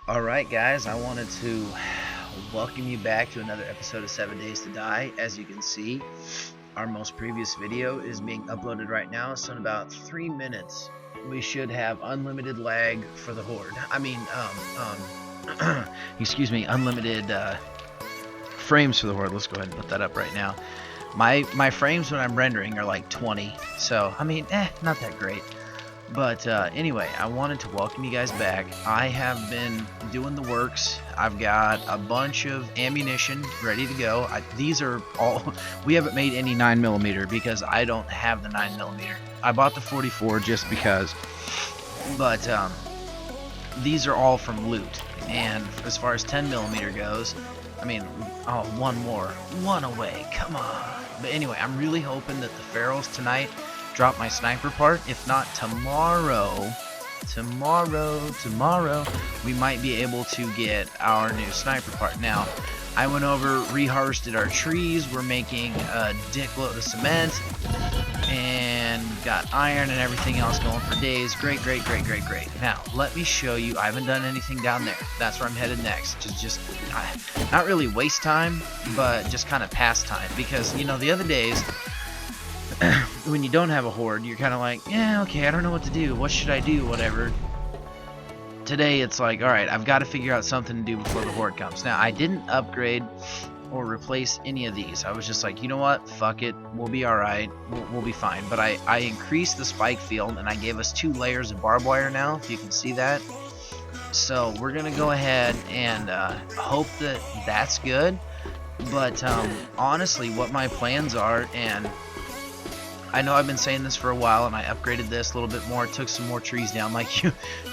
Alright guys, I wanted to welcome you back to another episode of 7 Days to Die. As you can see, our most previous video is being uploaded right now, so in about 3 minutes we should have unlimited lag for the Horde. Excuse me, unlimited frames for the Horde. Let's go ahead and put that up right now. My frames when I'm rendering are like 20, so not that great. But anyway, I wanted to welcome you guys back. I have been doing the works. I've got a bunch of ammunition ready to go. These are all, we haven't made any 9mm because I don't have the 9mm. I bought the 44 just because, but these are all from loot. And as far as 10mm goes, one more, one away, come on. But anyway, I'm really hoping that the Pharaohs tonight drop my sniper part. If not tomorrow, we might be able to get our new sniper part. Now, I went over, reharvested our trees. We're making a dickload of cement, and got iron and everything else going for days. Great. Now, let me show you. I haven't done anything down there. That's where I'm headed next. Just not really waste time, but just kind of pass time. Because, you know, the other days, when you don't have a horde, you're kind of like, yeah, okay, I don't know what to do. What should I do? Whatever. Today, it's like, alright, I've got to figure out something to do before the horde comes. Now, I didn't upgrade or replace any of these. I was just like, you know what? Fuck it. We'll be alright. We'll be fine. But I increased the spike field, and I gave us 2 layers of barbed wire now, if you can see that. So, we're going to go ahead and hope that that's good. But, honestly, what my plans are, and I know I've been saying this for a while, and I upgraded this a little bit more, took some more trees down. Like,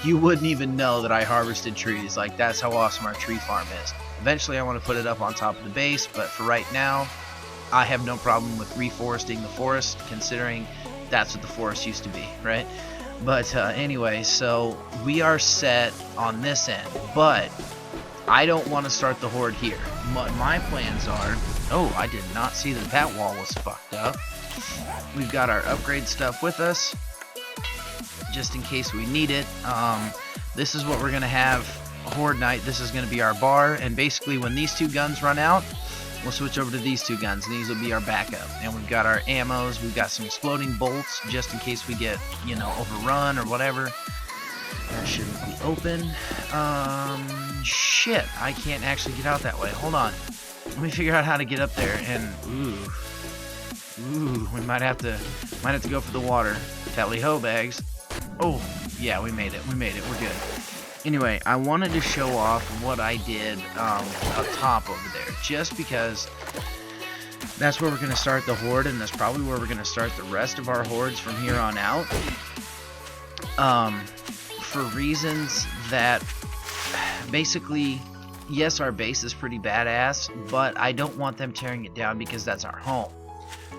you wouldn't even know that I harvested trees. Like, that's how awesome our tree farm is. Eventually, I want to put it up on top of the base, but for right now, I have no problem with reforesting the forest, considering that's what the forest used to be, right? But anyway, so we are set on this end, but I don't want to start the horde here. What my plans are... Oh, I did not see that that wall was fucked up. We've got our upgrade stuff with us, just in case we need it. This is what we're going to have Horde Night. This is going to be our bar, and basically when these 2 guns run out, we'll switch over to these 2 guns, and these will be our backup. And we've got our ammos, we've got some exploding bolts, just in case we get, you know, overrun or whatever. That shouldn't be open. Shit, I can't actually get out that way. Hold on. Let me figure out how to get up there, and, Ooh, we might have to go for the water. Tally-ho, bags. Oh, yeah, we made it. We're good. Anyway, I wanted to show off what I did up top over there, just because that's where we're going to start the horde, and that's probably where we're going to start the rest of our hordes from here on out. For reasons that, basically, yes, our base is pretty badass, but I don't want them tearing it down because that's our home.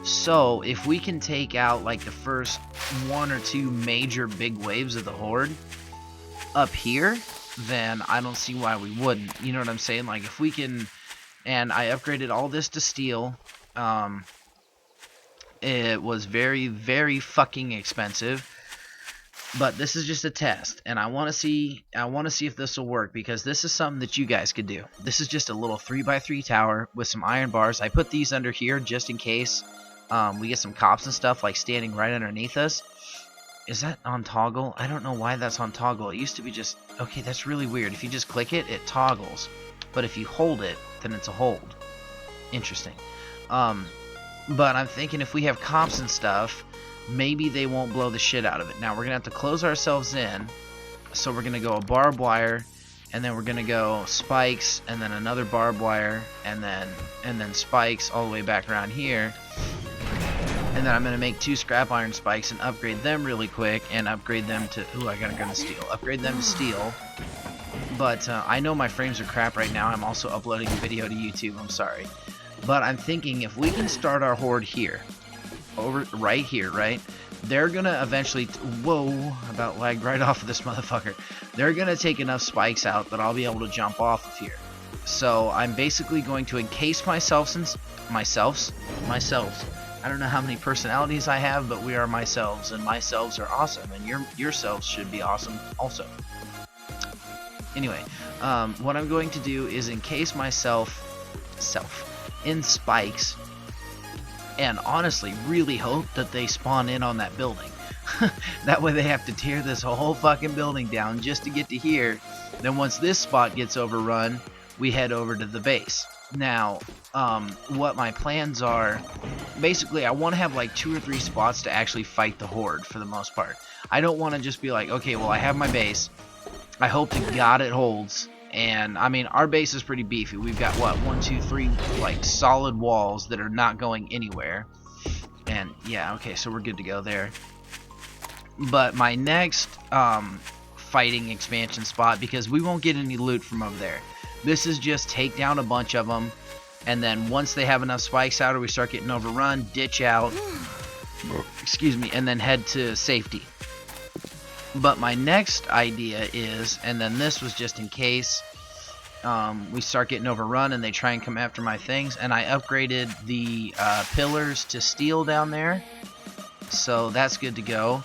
So, if we can take out like the first 1 or 2 major big waves of the horde up here, then I don't see why we wouldn't. You know what I'm saying? Like, if we can... And I upgraded all this to steel. It was very, very fucking expensive. But this is just a test, and I want to see if this will work, because this is something that you guys could do. This is just a little 3x3 tower with some iron bars. I put these under here just in case we get some cops and stuff like standing right underneath us. Is that on toggle? I don't know why that's on toggle. It used to be just... Okay, that's really weird. If you just click it, it toggles. But if you hold it, then it's a hold. Interesting. But I'm thinking if we have cops and stuff, maybe they won't blow the shit out of it. Now, we're going to have to close ourselves in. So we're going to go a barbed wire, and then we're going to go spikes, and then another barbed wire, and then spikes all the way back around here. And then I'm going to make 2 scrap iron spikes and upgrade them really quick, and upgrade them to... Ooh, I got a gun of steel. Upgrade them to steel. But I know my frames are crap right now. I'm also uploading a video to YouTube. I'm sorry. But I'm thinking if we can start our horde here, right here, right? They're going to eventually... Whoa, about lagged right off of this motherfucker. They're going to take enough spikes out that I'll be able to jump off of here. So I'm basically going to encase myself. I don't know how many personalities I have, but we are myselves, and myselves are awesome, and yourselves should be awesome also. Anyway, what I'm going to do is encase myself in spikes, and honestly really hope that they spawn in on that building. That way they have to tear this whole fucking building down just to get to here. Then once this spot gets overrun, we head over to the base. Now, what my plans are, basically I want to have like 2 or 3 spots to actually fight the Horde for the most part. I don't want to just be like, okay, well I have my base, I hope to God it holds. And I mean, our base is pretty beefy. We've got what, 1, 2, 3 like solid walls that are not going anywhere. And yeah, okay, so we're good to go there. But my next fighting expansion spot, because we won't get any loot from over there, this is just take down a bunch of them, and then once they have enough spikes out or we start getting overrun, ditch out, excuse me, and then head to safety. But my next idea is, and then this was just in case we start getting overrun and they try and come after my things, and I upgraded the pillars to steel down there, so that's good to go.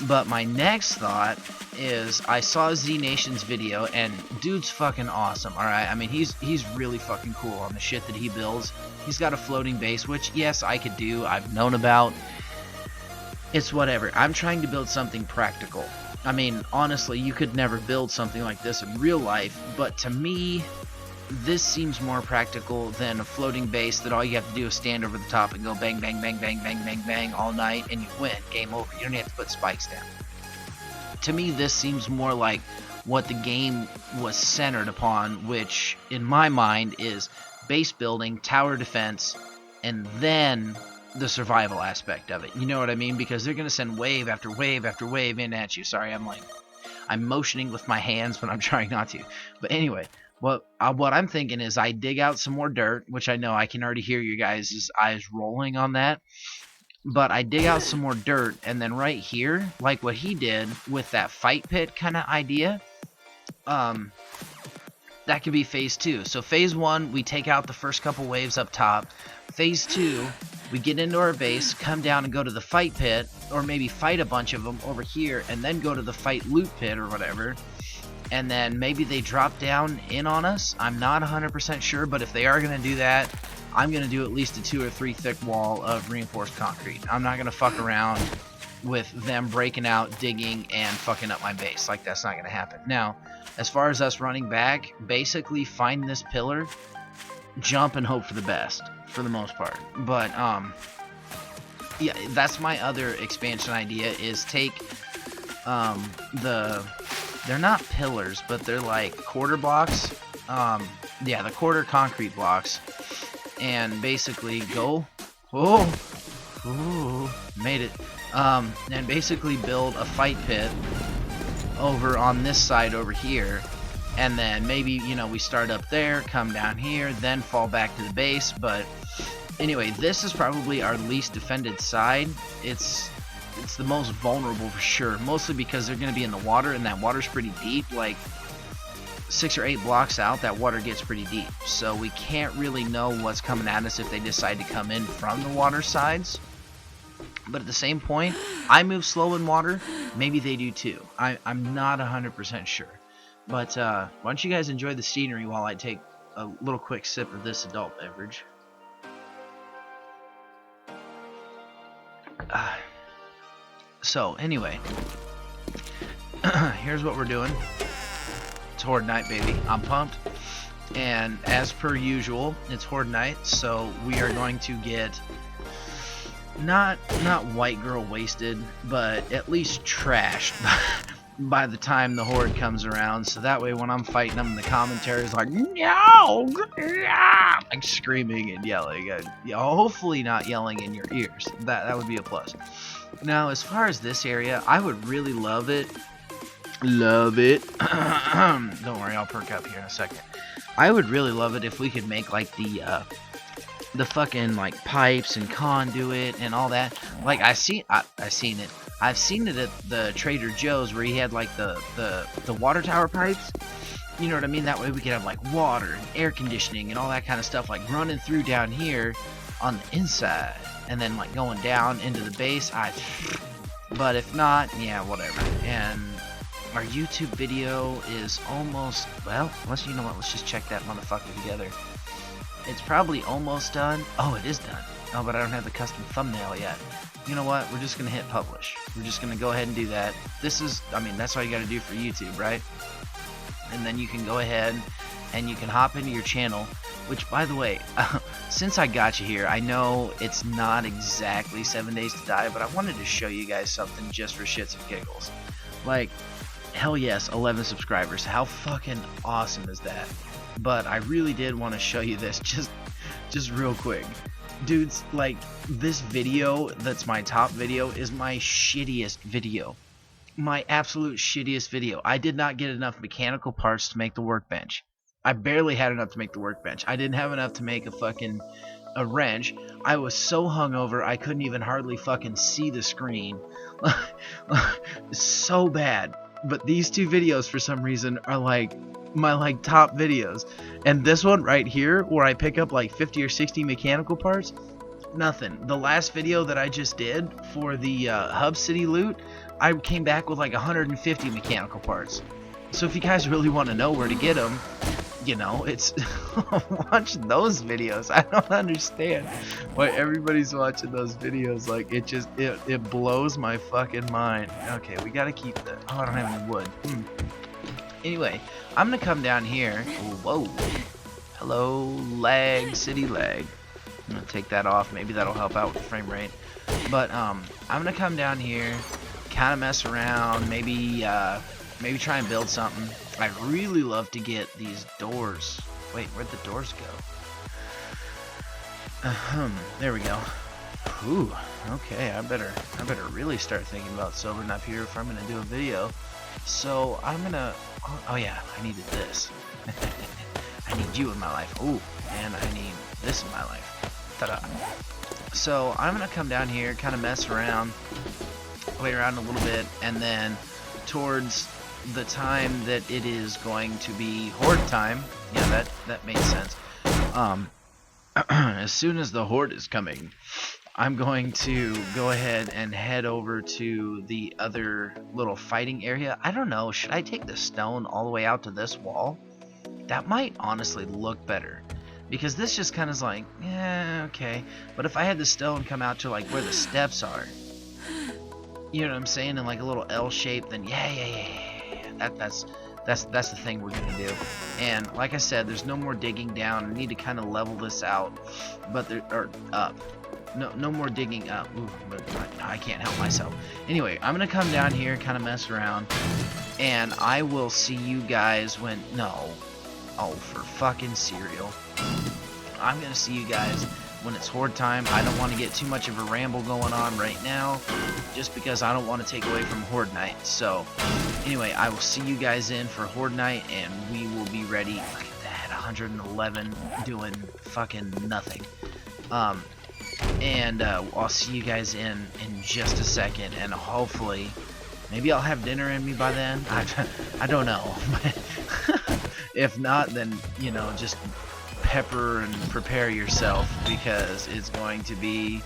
But my next thought is, I saw Z Nation's video, and dude's fucking awesome, alright? I mean, he's really fucking cool on the shit that he builds. He's got a floating base, which, yes, I could do, I've known about. It's whatever. I'm trying to build something practical. I mean, honestly, you could never build something like this in real life, but to me, this seems more practical than a floating base that all you have to do is stand over the top and go bang, bang, bang, bang, bang, bang, bang all night, and you win. Game over. You don't have to put spikes down. To me, this seems more like what the game was centered upon, which, in my mind, is base building, tower defense, and then the survival aspect of it. You know what I mean? Because they're going to send wave after wave after wave in at you. Sorry, I'm motioning with my hands when I'm trying not to. But anyway, what I'm thinking is I dig out some more dirt, which I know I can already hear you guys' eyes rolling on that. But I dig out some more dirt, and then right here, like what he did with that fight pit kind of idea, that could be phase 2. So phase 1, we take out the first couple waves up top. Phase 2, we get into our base, come down and go to the fight pit, or maybe fight a bunch of them over here, and then go to the fight loot pit or whatever. And then maybe they drop down in on us. I'm not 100% sure, but if they are going to do that, I'm going to do at least a 2 or 3 thick wall of reinforced concrete. I'm not going to fuck around with them breaking out, digging, and fucking up my base. Like, that's not going to happen. Now, as far as us running back, basically find this pillar, jump, and hope for the best, for the most part. But, yeah, that's my other expansion idea, is take they're not pillars, but they're like quarter blocks. Yeah, the quarter concrete blocks. And basically go, made it. And basically build a fight pit over on this side over here. And then maybe, you know, we start up there, come down here, then fall back to the base. But anyway, this is probably our least defended side. It's the most vulnerable for sure, mostly because they're going to be in the water, and that water's pretty deep. Like 6 or 8 blocks out, that water gets pretty deep, so we can't really know what's coming at us if they decide to come in from the water sides. But at the same point, I move slow in water, maybe they do too. I'm not 100% sure. But why don't you guys enjoy the scenery while I take a little quick sip of this adult beverage. So anyway, here's what we're doing. It's Horde night, baby. I'm pumped. And as per usual, it's Horde night, so we are going to get not white girl wasted, but at least trashed by the time the Horde comes around. So that way when I'm fighting them, the commentary is like, no, like screaming and yelling. Hopefully not yelling in your ears. That would be a plus. Now, as far as this area, I would really love it. Don't worry, I'll perk up here in a second. I would really love it if we could make like the fucking like pipes and conduit and all that. Like I've seen it. I've seen it at the Trader Joe's where he had like the water tower pipes. You know what I mean? That way we could have like water and air conditioning and all that kind of stuff like running through down here on the inside, and then like going down into the base. But if not, yeah, whatever. And our YouTube video is almost, well, you know what, let's just check that motherfucker together. It's probably almost done. Oh, it is done. Oh, but I don't have the custom thumbnail yet. You know what, we're just gonna hit publish. We're just gonna go ahead and do that. This is, I mean, that's all you gotta do for YouTube, right? And then you can go ahead and you can hop into your channel, which, by the way, since I got you here, I know it's not exactly 7 days to die, but I wanted to show you guys something just for shits and giggles. Like, hell yes, 11 subscribers. How fucking awesome is that? But I really did want to show you this just real quick. Dudes, like, this video that's my top video is my shittiest video. My absolute shittiest video. I did not get enough mechanical parts to make the workbench. I barely had enough to make the workbench. I didn't have enough to make a wrench. I was so hungover I couldn't even hardly fucking see the screen. So bad. But these two videos for some reason are like my top videos. And this one right here where I pick up like 50 or 60 mechanical parts, nothing. The last video that I just did for the Hub City loot, I came back with like 150 mechanical parts. So if you guys really want to know where to get them, you know, it's watch those videos. I don't understand why everybody's watching those videos. Like, it blows my fucking mind. Okay, we gotta keep that. Oh, I don't have any wood. Anyway, I'm gonna come down here. Whoa, hello, lag, city lag. I'm gonna take that off. Maybe that'll help out with the frame rate. But I'm gonna come down here, kind of mess around, maybe try and build something. I really love to get these doors. Wait, where'd the doors go? There we go. Ooh, okay, I better really start thinking about sobering up here if I'm gonna do a video. So I'm gonna, oh yeah, I needed this. I need you in my life. Ooh, and I need this in my life. Ta-da. So I'm gonna come down here, kind of mess around, play around a little bit, and then towards the time that it is going to be Horde time, yeah, that makes sense. As soon as the Horde is coming, I'm going to go ahead and head over to the other little fighting area. I don't know, should I take the stone all the way out to this wall? That might honestly look better, because this just kind of is like, yeah, okay. But if I had the stone come out to like where the steps are, you know what I'm saying, in like a little L shape, then yeah. That's the thing we're gonna do. And like I said, there's no more digging down. I need to kind of level this out, but or up. No more digging up. Ooh, but I can't help myself. Anyway, I'm gonna come down here, kind of mess around, and I will see you guys when oh, for fucking cereal. I'm gonna see you guys when it's Horde time. I don't want to get too much of a ramble going on right now, just because I don't want to take away from Horde night. So anyway, I will see you guys in for Horde night, and we will be ready. Look at that, 111 doing fucking nothing. And I'll see you guys in just a second, and hopefully maybe I'll have dinner in me by then. I don't know. If not, then, you know, just pepper and prepare yourself, because it's going to be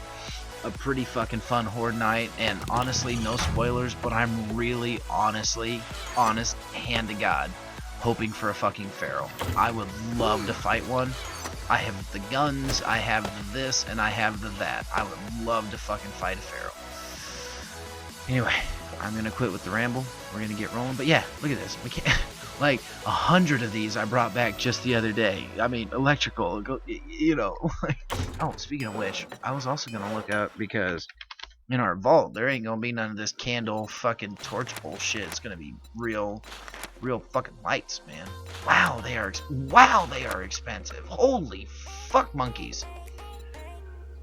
a pretty fucking fun Horde night. And honestly, no spoilers, but I'm really honest, hand to God, hoping for a fucking feral. I would love to fight one. I have the guns, I have the this, and I have the that. I would love to fucking fight a feral. Anyway, I'm gonna quit with the ramble. We're gonna get rolling. But yeah, look at this. We can't. Like 100 of these I brought back just the other day. I mean, electrical, you know. Oh, speaking of which, I was also gonna look up, because in our vault there ain't gonna be none of this candle fucking torch bullshit. It's gonna be real fucking lights, man. Wow, they are expensive. Holy fuck monkeys.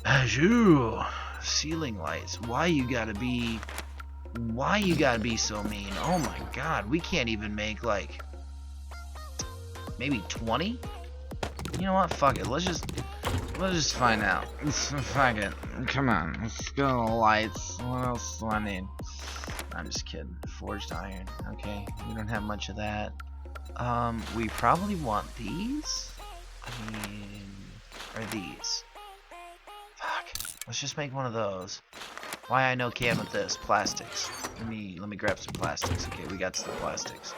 Azure ceiling lights. Why you gotta be so mean? Oh my god, we can't even make like maybe 20? You know what? Fuck it. Let's just find out. Fuck it. Come on. Let's go to lights. What else do I need? I'm just kidding. Forged iron. Okay. We don't have much of that. We probably want these? I mean, or these? Fuck. Let's just make one of those. Why I no can with this? Plastics. Let me grab some plastics. Okay, we got some plastics.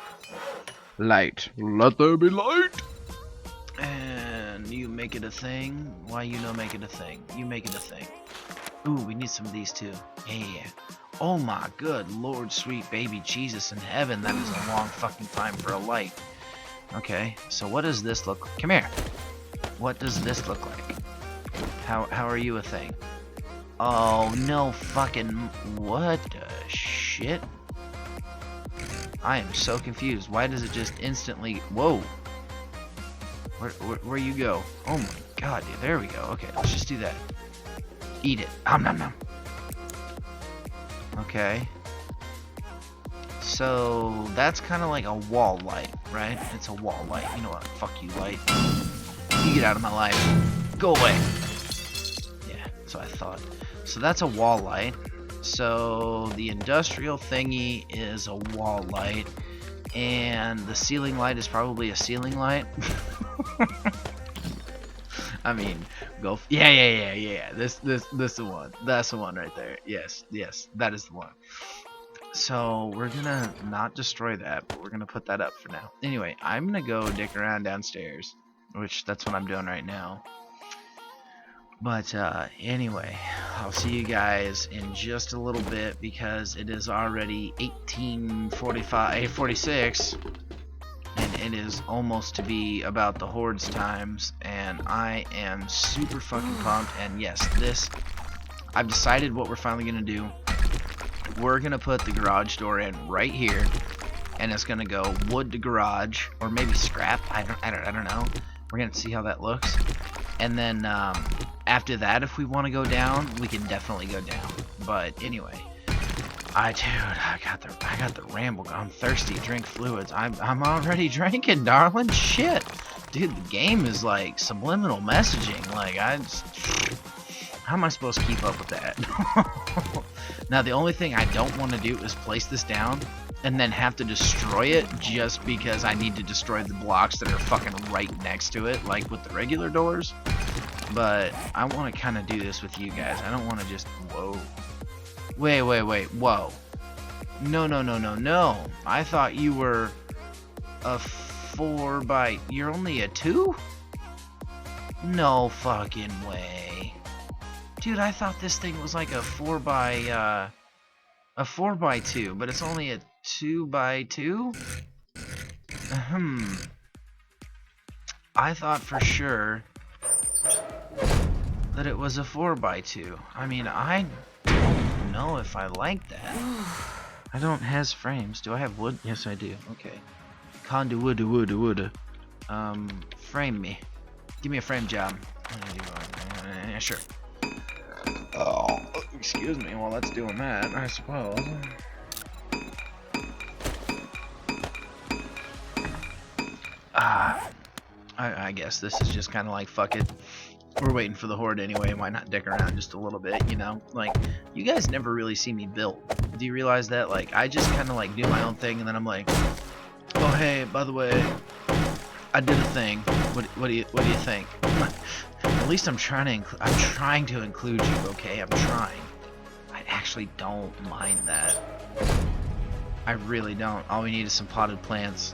Light. Let there be light. And you make it a thing. Why you no make it a thing? You make it a thing. Ooh, we need some of these too. Yeah. Oh my good Lord, sweet baby Jesus in heaven. That is a long fucking time for a light. Okay, so what does this look like? Come here. What does this look like? How are you a thing? Oh, no fucking... What the shit? I am so confused. Why does it just instantly... Whoa. Where you go? Oh my god, dude. There we go. Okay, let's just do that. Eat it. Nom nom nom. Okay. So, that's kind of like a wall light, right? It's a wall light. You know what? Fuck you, light. You get out of my life. Go away. Yeah, that's what I thought. So that's a wall light. So the industrial thingy is a wall light, and the ceiling light is probably a ceiling light. I mean, go. Yeah. This the one. That's the one right there. Yes, that is the one. So we're gonna not destroy that, but we're gonna put that up for now. Anyway, I'm gonna go dick around downstairs, which that's what I'm doing right now. But anyway, I'll see you guys in just a little bit because it is already 18:46, and it is almost to be about the Horde's times, and I am super fucking pumped. And yes, I've decided what we're finally gonna do. We're gonna put the garage door in right here, and it's gonna go wood to garage, or maybe scrap. I don't know. We're gonna see how that looks, and then after that, if we want to go down, we can definitely go down. But anyway, I got the ramble. I'm thirsty. Drink fluids. I'm already drinking, darling. Shit, dude, the game is like subliminal messaging. Like how am I supposed to keep up with that? Now, the only thing I don't want to do is place this down and then have to destroy it just because I need to destroy the blocks that are fucking right next to it, like with the regular doors. But I want to kind of do this with you guys. I don't want to just... Whoa. Wait. Whoa. No. I thought you were a 4 by... You're only a 2? No fucking way. Dude, I thought this thing was like a 4 by 2, but it's only a 2 by 2? I thought for sure that it was a 4 by 2. I mean, I don't know if I like that. I don't has frames. Do I have wood? Yes, I do. Okay. Condu wood. Frame me. Give me a frame job. Sure. Oh, excuse me while that's doing that, I suppose. I guess this is just kind of like, fuck it. We're waiting for the Horde anyway. Why not dick around just a little bit, you know? Like, you guys never really see me build. Do you realize that? Like, I just kind of like do my own thing, and then I'm like, oh hey, by the way, I did a thing. What do you think? At least I'm trying to include you, okay? I'm trying. I actually don't mind that. I really don't. All we need is some potted plants,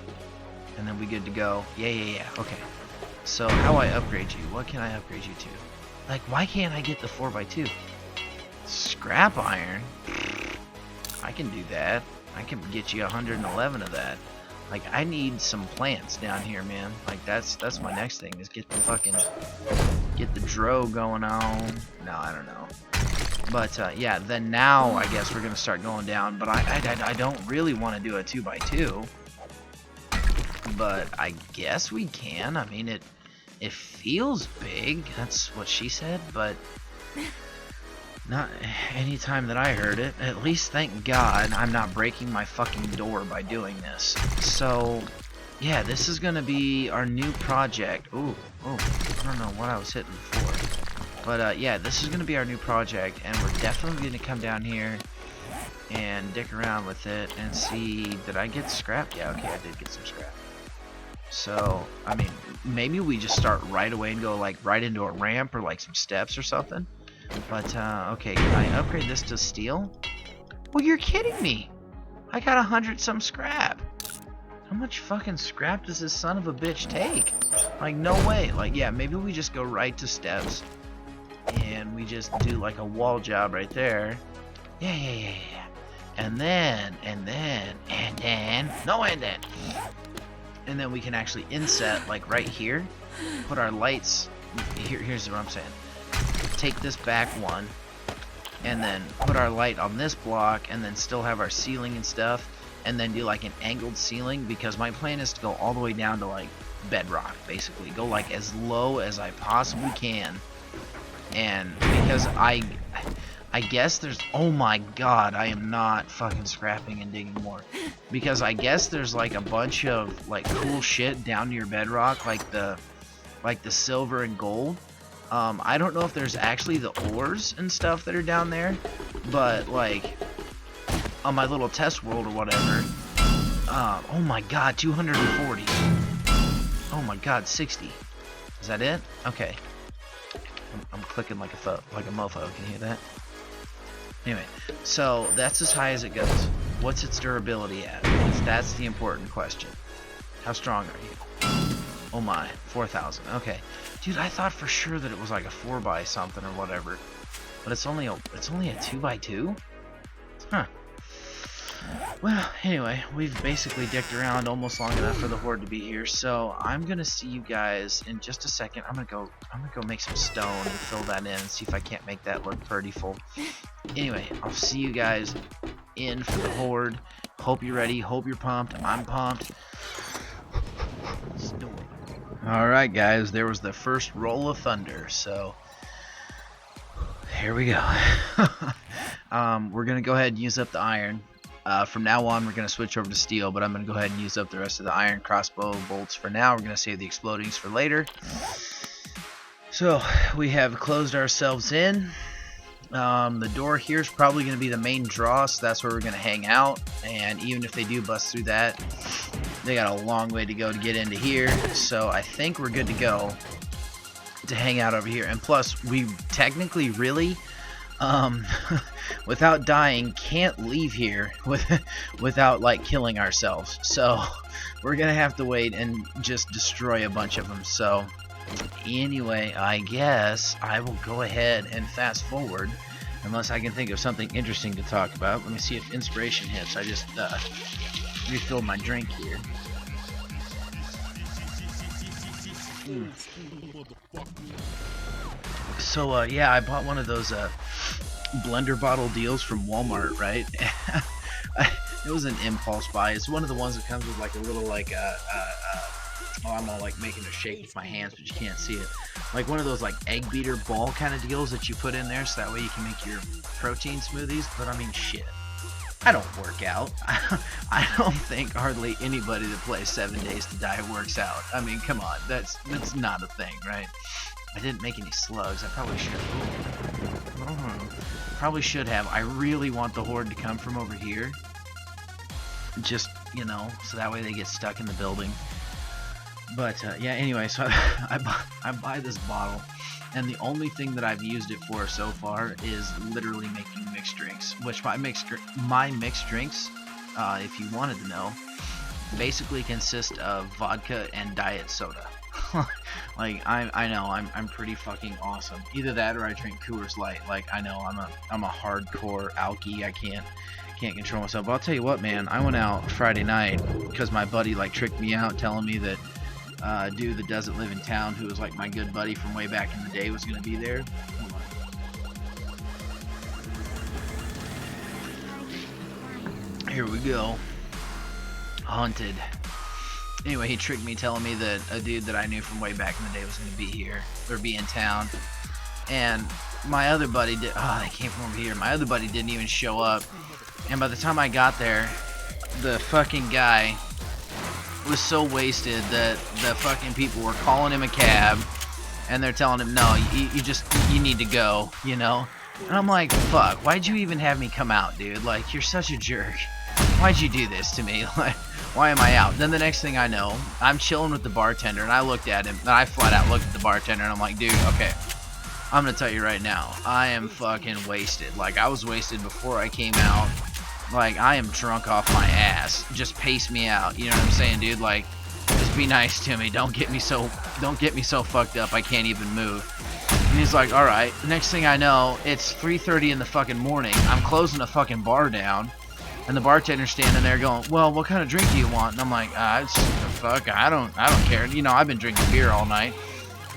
and then we good to go. Yeah. Okay. So how I upgrade you? What can I upgrade you to? Like, why can't I get the 4 by 2? Scrap iron? I can do that. I can get you 111 of that. Like, I need some plants down here, man. Like, that's my next thing, is get the dro going on. No, I don't know. But yeah, then now I guess we're gonna start going down. But I don't really want to do a 2 by 2. But I guess we can. I mean, it feels big. That's what she said. But not any time that I heard it. At least, thank God, I'm not breaking my fucking door by doing this. So, yeah, this is gonna be our new project. Ooh, I don't know what I was hitting before. But yeah, this is gonna be our new project, and we're definitely gonna come down here and dick around with it and see. Did I get scrap? Yeah, okay, I did get some scrap. So, I mean, maybe we just start right away and go like right into a ramp or like some steps or something. But, okay, can I upgrade this to steel? Well, you're kidding me! I got 100 some scrap. How much fucking scrap does this son of a bitch take? Like, no way. Like, yeah, maybe we just go right to steps. And we just do, like, a wall job right there. Yeah. And then. No, and then. And then we can actually inset, like, right here. Put our lights. Here's what I'm saying. Take this back one. And then put our light on this block. And then still have our ceiling and stuff. And then do like an angled ceiling, because my plan is to go all the way down to like bedrock, basically go like as low as I possibly can. And because I guess there's, oh my god, I am not fucking scrapping and digging more, because I guess there's like a bunch of like cool shit down near bedrock, like the silver and gold. I don't know if there's actually the ores and stuff that are down there, but like on my little test world or whatever. Oh my god, 240. Oh my god, 60. Is that it? Okay. I'm clicking like a mofo. Can you hear that? Anyway, so that's as high as it goes. What's its durability at? Because that's the important question. How strong are you? Oh my, 4,000. Okay, dude, I thought for sure that it was like a 4x something or whatever, but it's only a 2x2. Huh. Well, anyway, we've basically dicked around almost long enough for the Horde to be here, so I'm gonna see you guys in just a second. I'm gonna go make some stone and fill that in and see if I can't make that look pretty full. Anyway, I'll see you guys in for the Horde. Hope you're ready. Hope you're pumped. I'm pumped. Alright guys, there was the first roll of thunder, so here we go. We're gonna go ahead and use up the iron. From now on, we're going to switch over to steel, but I'm going to go ahead and use up the rest of the iron crossbow bolts for now. We're going to save the explodings for later. So, we have closed ourselves in. The door here is probably going to be the main draw, so that's where we're going to hang out. And even if they do bust through that, they got a long way to go to get into here. So, I think we're good to go to hang out over here. And plus, we technically really... without dying, can't leave here without like killing ourselves. So we're gonna have to wait and just destroy a bunch of them. So anyway, I guess I will go ahead and fast forward, unless I can think of something interesting to talk about. Let me see if inspiration hits. I just refilled my drink here. So yeah, I bought one of those blender bottle deals from Walmart, right? It was an impulse buy. It's one of the ones that comes with like a little like oh, I'm all like making a shake with my hands, but you can't see it. Like one of those like egg beater ball kind of deals that you put in there, so that way you can make your protein smoothies. But I mean, shit, I don't work out. I don't think hardly anybody that plays 7 Days to Die works out. I mean, come on, that's not a thing, right? I didn't make any slugs. I probably should have. Probably should have. I really want the Horde to come from over here. Just, you know, so that way they get stuck in the building. But, yeah, anyway, so I buy this bottle, and the only thing that I've used it for so far is literally making mixed drinks. Which my mixed drinks, if you wanted to know, basically consist of vodka and diet soda. Like I know I'm pretty fucking awesome. Either that or I drink Coors Light. Like I know I'm a hardcore alky. I can't control myself. But I'll tell you what, man. I went out Friday night because my buddy like tricked me out, telling me that dude that doesn't live in town, who was like my good buddy from way back in the day, was gonna be there. Here we go. Haunted. Anyway, he tricked me, telling me that a dude that I knew from way back in the day was going to be here, or be in town. And my other buddy did, oh, they came from over here. My other buddy didn't even show up. And by the time I got there, the fucking guy was so wasted that the fucking people were calling him a cab. And they're telling him, no, you need to go, you know? And I'm like, fuck, why'd you even have me come out, dude? Like, you're such a jerk. Why'd you do this to me? Like, why am I out? Then the next thing I know, I'm chilling with the bartender, and I looked at him, and I flat out looked at the bartender, and I'm like, dude, okay, I'm gonna tell you right now, I am fucking wasted. Like, I was wasted before I came out. Like, I am drunk off my ass. Just pace me out. You know what I'm saying, dude? Like, just be nice to me. Don't get me so fucked up I can't even move. And he's like, alright. Next thing I know, it's 3:30 in the fucking morning. I'm closing a fucking bar down. And the bartender's standing there going, well, what kind of drink do you want? And I'm like, fuck, I don't care. You know, I've been drinking beer all night.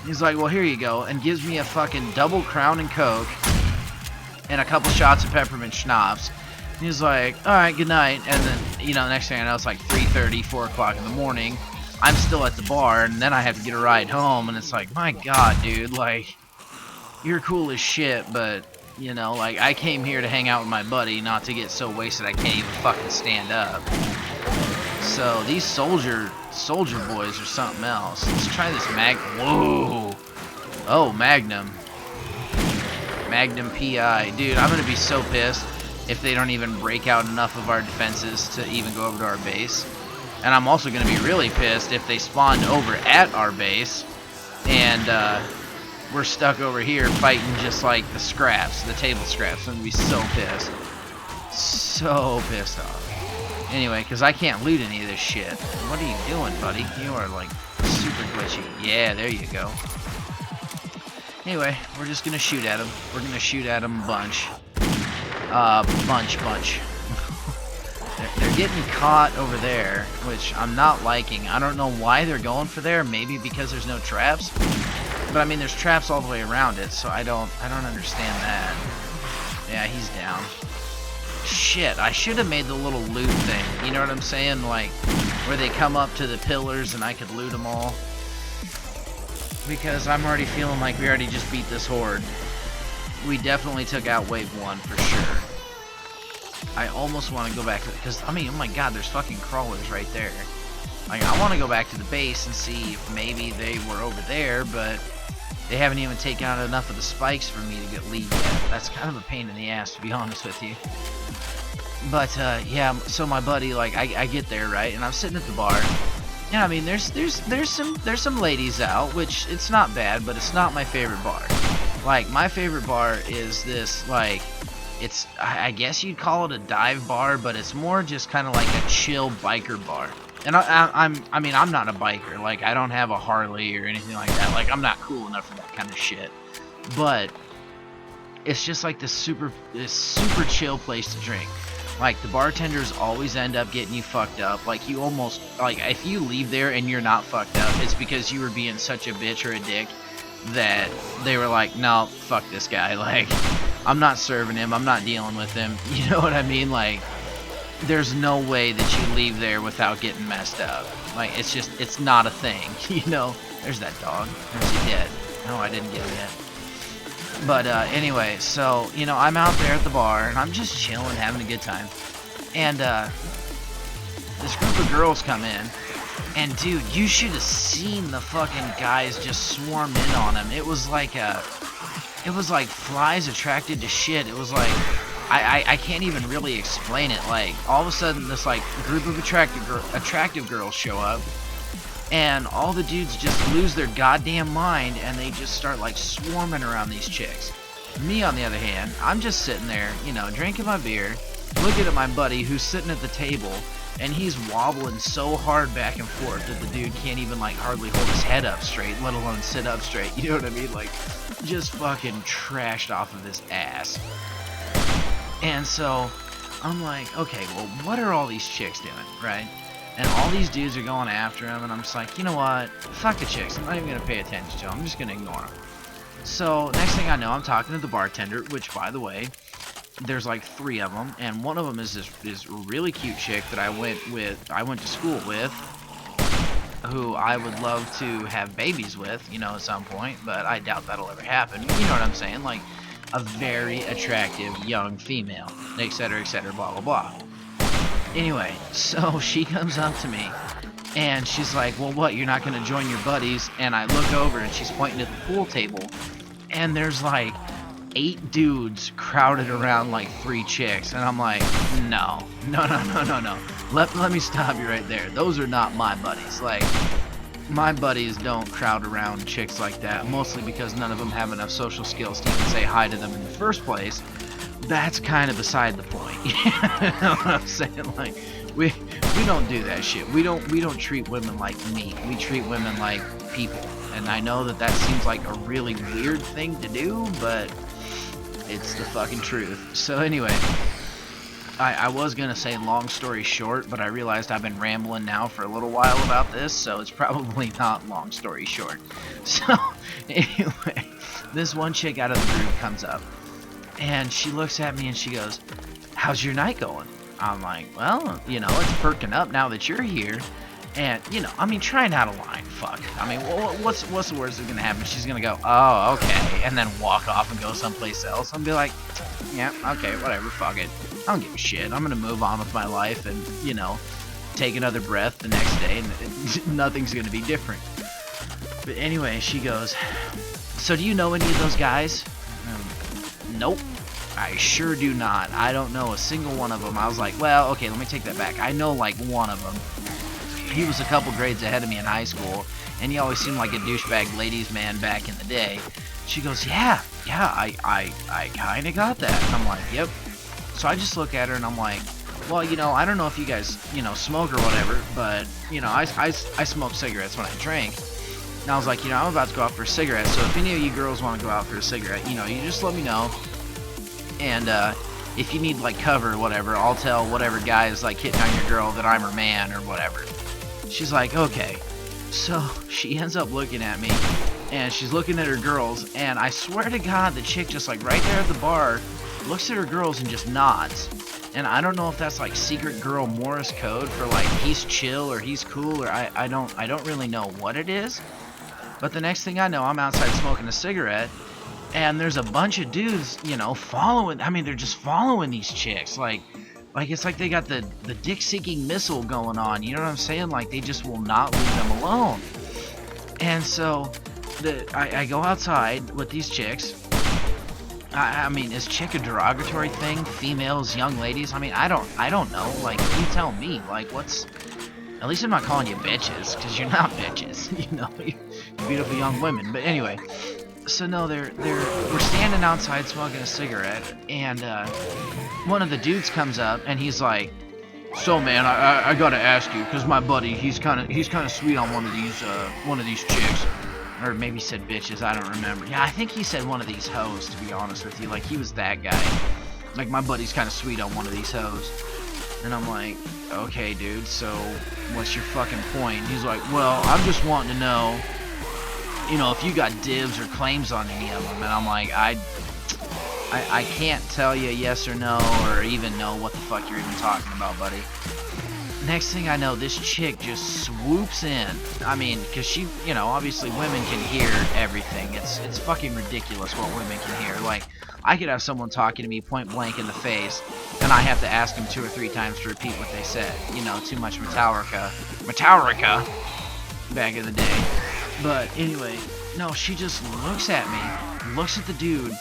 He's like, well, here you go. And gives me a fucking double Crown and Coke. And a couple shots of peppermint schnapps. And he's like, alright, good night. And then, you know, the next thing I know, it's like 3:30, 4 o'clock in the morning. I'm still at the bar, and then I have to get a ride home. And it's like, my God, dude, like, you're cool as shit, but... You know, like, I came here to hang out with my buddy, not to get so wasted I can't even fucking stand up. So, these soldier boys are something else. Let's try this Whoa! Oh, Magnum. Magnum PI. Dude, I'm gonna be so pissed if they don't even break out enough of our defenses to even go over to our base. And I'm also gonna be really pissed if they spawned over at our base, and, we're stuck over here fighting just like the scraps, the table scraps. I'm gonna be so pissed. So pissed off. Anyway, because I can't loot any of this shit. What are you doing, buddy? You are like super glitchy. Yeah, there you go. Anyway, we're just gonna shoot at him. We're gonna shoot at him a bunch. Bunch. They're getting caught over there, which I'm not liking. I don't know why they're going for there. Maybe because there's no traps. But I mean, there's traps all the way around it, so I don't understand that. Yeah, he's down. Shit, I should have made the little loot thing. You know what I'm saying? Like, where they come up to the pillars and I could loot them all. Because I'm already feeling like we already just beat this horde. We definitely took out wave 1 for sure. I almost want to go back, because, I mean, oh my God, there's fucking crawlers right there. Like, I want to go back to the base and see if maybe they were over there, but they haven't even taken out enough of the spikes for me to get lead yet. That's kind of a pain in the ass, to be honest with you. But, yeah, so my buddy, like, I get there, right, and I'm sitting at the bar. Yeah, I mean, there's some ladies out, which it's not bad, but it's not my favorite bar. Like, my favorite bar is this, like, it's, I guess you'd call it a dive bar, but it's more just kind of like a chill biker bar. And I mean, I'm not a biker. Like, I don't have a Harley or anything like that. Like, I'm not cool enough for that kind of shit. But it's just like this super chill place to drink. Like, the bartenders always end up getting you fucked up. Like, you almost, like, if you leave there and you're not fucked up, it's because you were being such a bitch or a dick that they were like, no, fuck this guy. Like, I'm not serving him. I'm not dealing with him. You know what I mean? Like, there's no way that you leave there without getting messed up. Like, it's just, it's not a thing, you know? There's that dog. Or is he dead? No, I didn't get him yet. But, anyway, so, you know, I'm out there at the bar, and I'm just chilling, having a good time. And, this group of girls come in, and, dude, you should have seen the fucking guys just swarm in on him. It was like flies attracted to shit. It was like, I can't even really explain it. Like, all of a sudden, this, like, group of attractive girls show up, and all the dudes just lose their goddamn mind, and they just start, like, swarming around these chicks. Me, on the other hand, I'm just sitting there, you know, drinking my beer, looking at my buddy who's sitting at the table, and he's wobbling so hard back and forth that the dude can't even, like, hardly hold his head up straight, let alone sit up straight. You know what I mean? Like, just fucking trashed off of his ass. And so, I'm like, okay, well, what are all these chicks doing, right? And all these dudes are going after him, and I'm just like, you know what? Fuck the chicks. I'm not even going to pay attention to them. I'm just going to ignore them. So, next thing I know, I'm talking to the bartender, which, by the way, there's like 3 of them, and one of them is this really cute chick that I went to school with, who I would love to have babies with, you know, at some point, but I doubt that'll ever happen. You know what I'm saying? Like, a very attractive young female, etc., blah, blah, blah. Anyway, so she comes up to me, and she's like, well, what, you're not going to join your buddies? And I look over, and she's pointing at the pool table, and there's like 8 dudes crowded around like 3 chicks, and I'm like, no. Let me stop you right there. Those are not my buddies. Like, my buddies don't crowd around chicks like that, mostly because none of them have enough social skills to even say hi to them in the first place. That's kind of beside the point. You know what I'm saying? Like, we don't do that shit. We don't treat women like meat. We treat women like people. And I know that that seems like a really weird thing to do, but it's the fucking truth. So anyway, I was gonna say long story short, but I realized I've been rambling now for a little while about this, so it's probably not long story short. So anyway, this one chick out of the group comes up, and she looks at me and she goes, "How's your night going?" I'm like, "Well, you know, it's perking up now that you're here." And, you know, I mean, trying out a line, fuck. I mean, what's the worst that's gonna happen? She's gonna go, "Oh, okay," and then walk off and go someplace else. I'll be like, "Yeah, okay, whatever, fuck it. I don't give a shit. I'm gonna move on with my life and, you know, take another breath the next day, and nothing's gonna be different." But anyway, she goes, "So do you know any of those guys?" Nope. I sure do not. I don't know a single one of them. I was like, well, okay, let me take that back. I know, like, one of them. He was a couple grades ahead of me in high school, and he always seemed like a douchebag ladies' man back in the day. She goes, yeah, I kind of got that. And I'm like, yep. So I just look at her, and I'm like, well, you know, I don't know if you guys, you know, smoke or whatever, but, you know, I smoke cigarettes when I drink. And I was like, you know, I'm about to go out for a cigarette, so if any of you girls want to go out for a cigarette, you know, you just let me know. And if you need, like, cover or whatever, I'll tell whatever guy is, like, hitting on your girl that I'm her man or whatever. She's like, okay. So she ends up looking at me, and she's looking at her girls, and I swear to God, the chick just, like, right there at the bar looks at her girls and just nods. And I don't know if that's, like, secret girl Morse code for, like, he's chill or he's cool, or I don't really know what it is. But the next thing I know, I'm outside smoking a cigarette, and there's a bunch of dudes, you know, following. I mean, they're just following these chicks. Like it's like they got the dick-seeking missile going on. You know what I'm saying? Like, they just will not leave them alone. And so, I go outside with these chicks. I mean, is chick a derogatory thing? Females, young ladies? I mean, I don't know. Like, you tell me. Like, what's... At least I'm not calling you bitches, because you're not bitches. You know, you're beautiful young women. But anyway... So no, we're standing outside smoking a cigarette, and one of the dudes comes up, and he's like, "So man, I gotta ask you, cause my buddy, he's kind of sweet on one of these chicks," or maybe he said bitches, I don't remember. Yeah, I think he said one of these hoes, to be honest with you. Like, he was that guy. Like, my buddy's kind of sweet on one of these hoes. And I'm like, okay, dude, so what's your fucking point? He's like, well, I'm just wanting to know, you know, if you got dibs or claims on any of them. And I'm like, I can't tell you yes or no, or even know what the fuck you're even talking about, buddy. Next thing I know, this chick just swoops in. I mean, because she, you know, obviously women can hear everything. It's fucking ridiculous what women can hear. Like, I could have someone talking to me point blank in the face, and I have to ask them 2 or 3 times to repeat what they said. You know, too much Metallica back in the day. But anyway, no, she just looks at me, looks at the dude,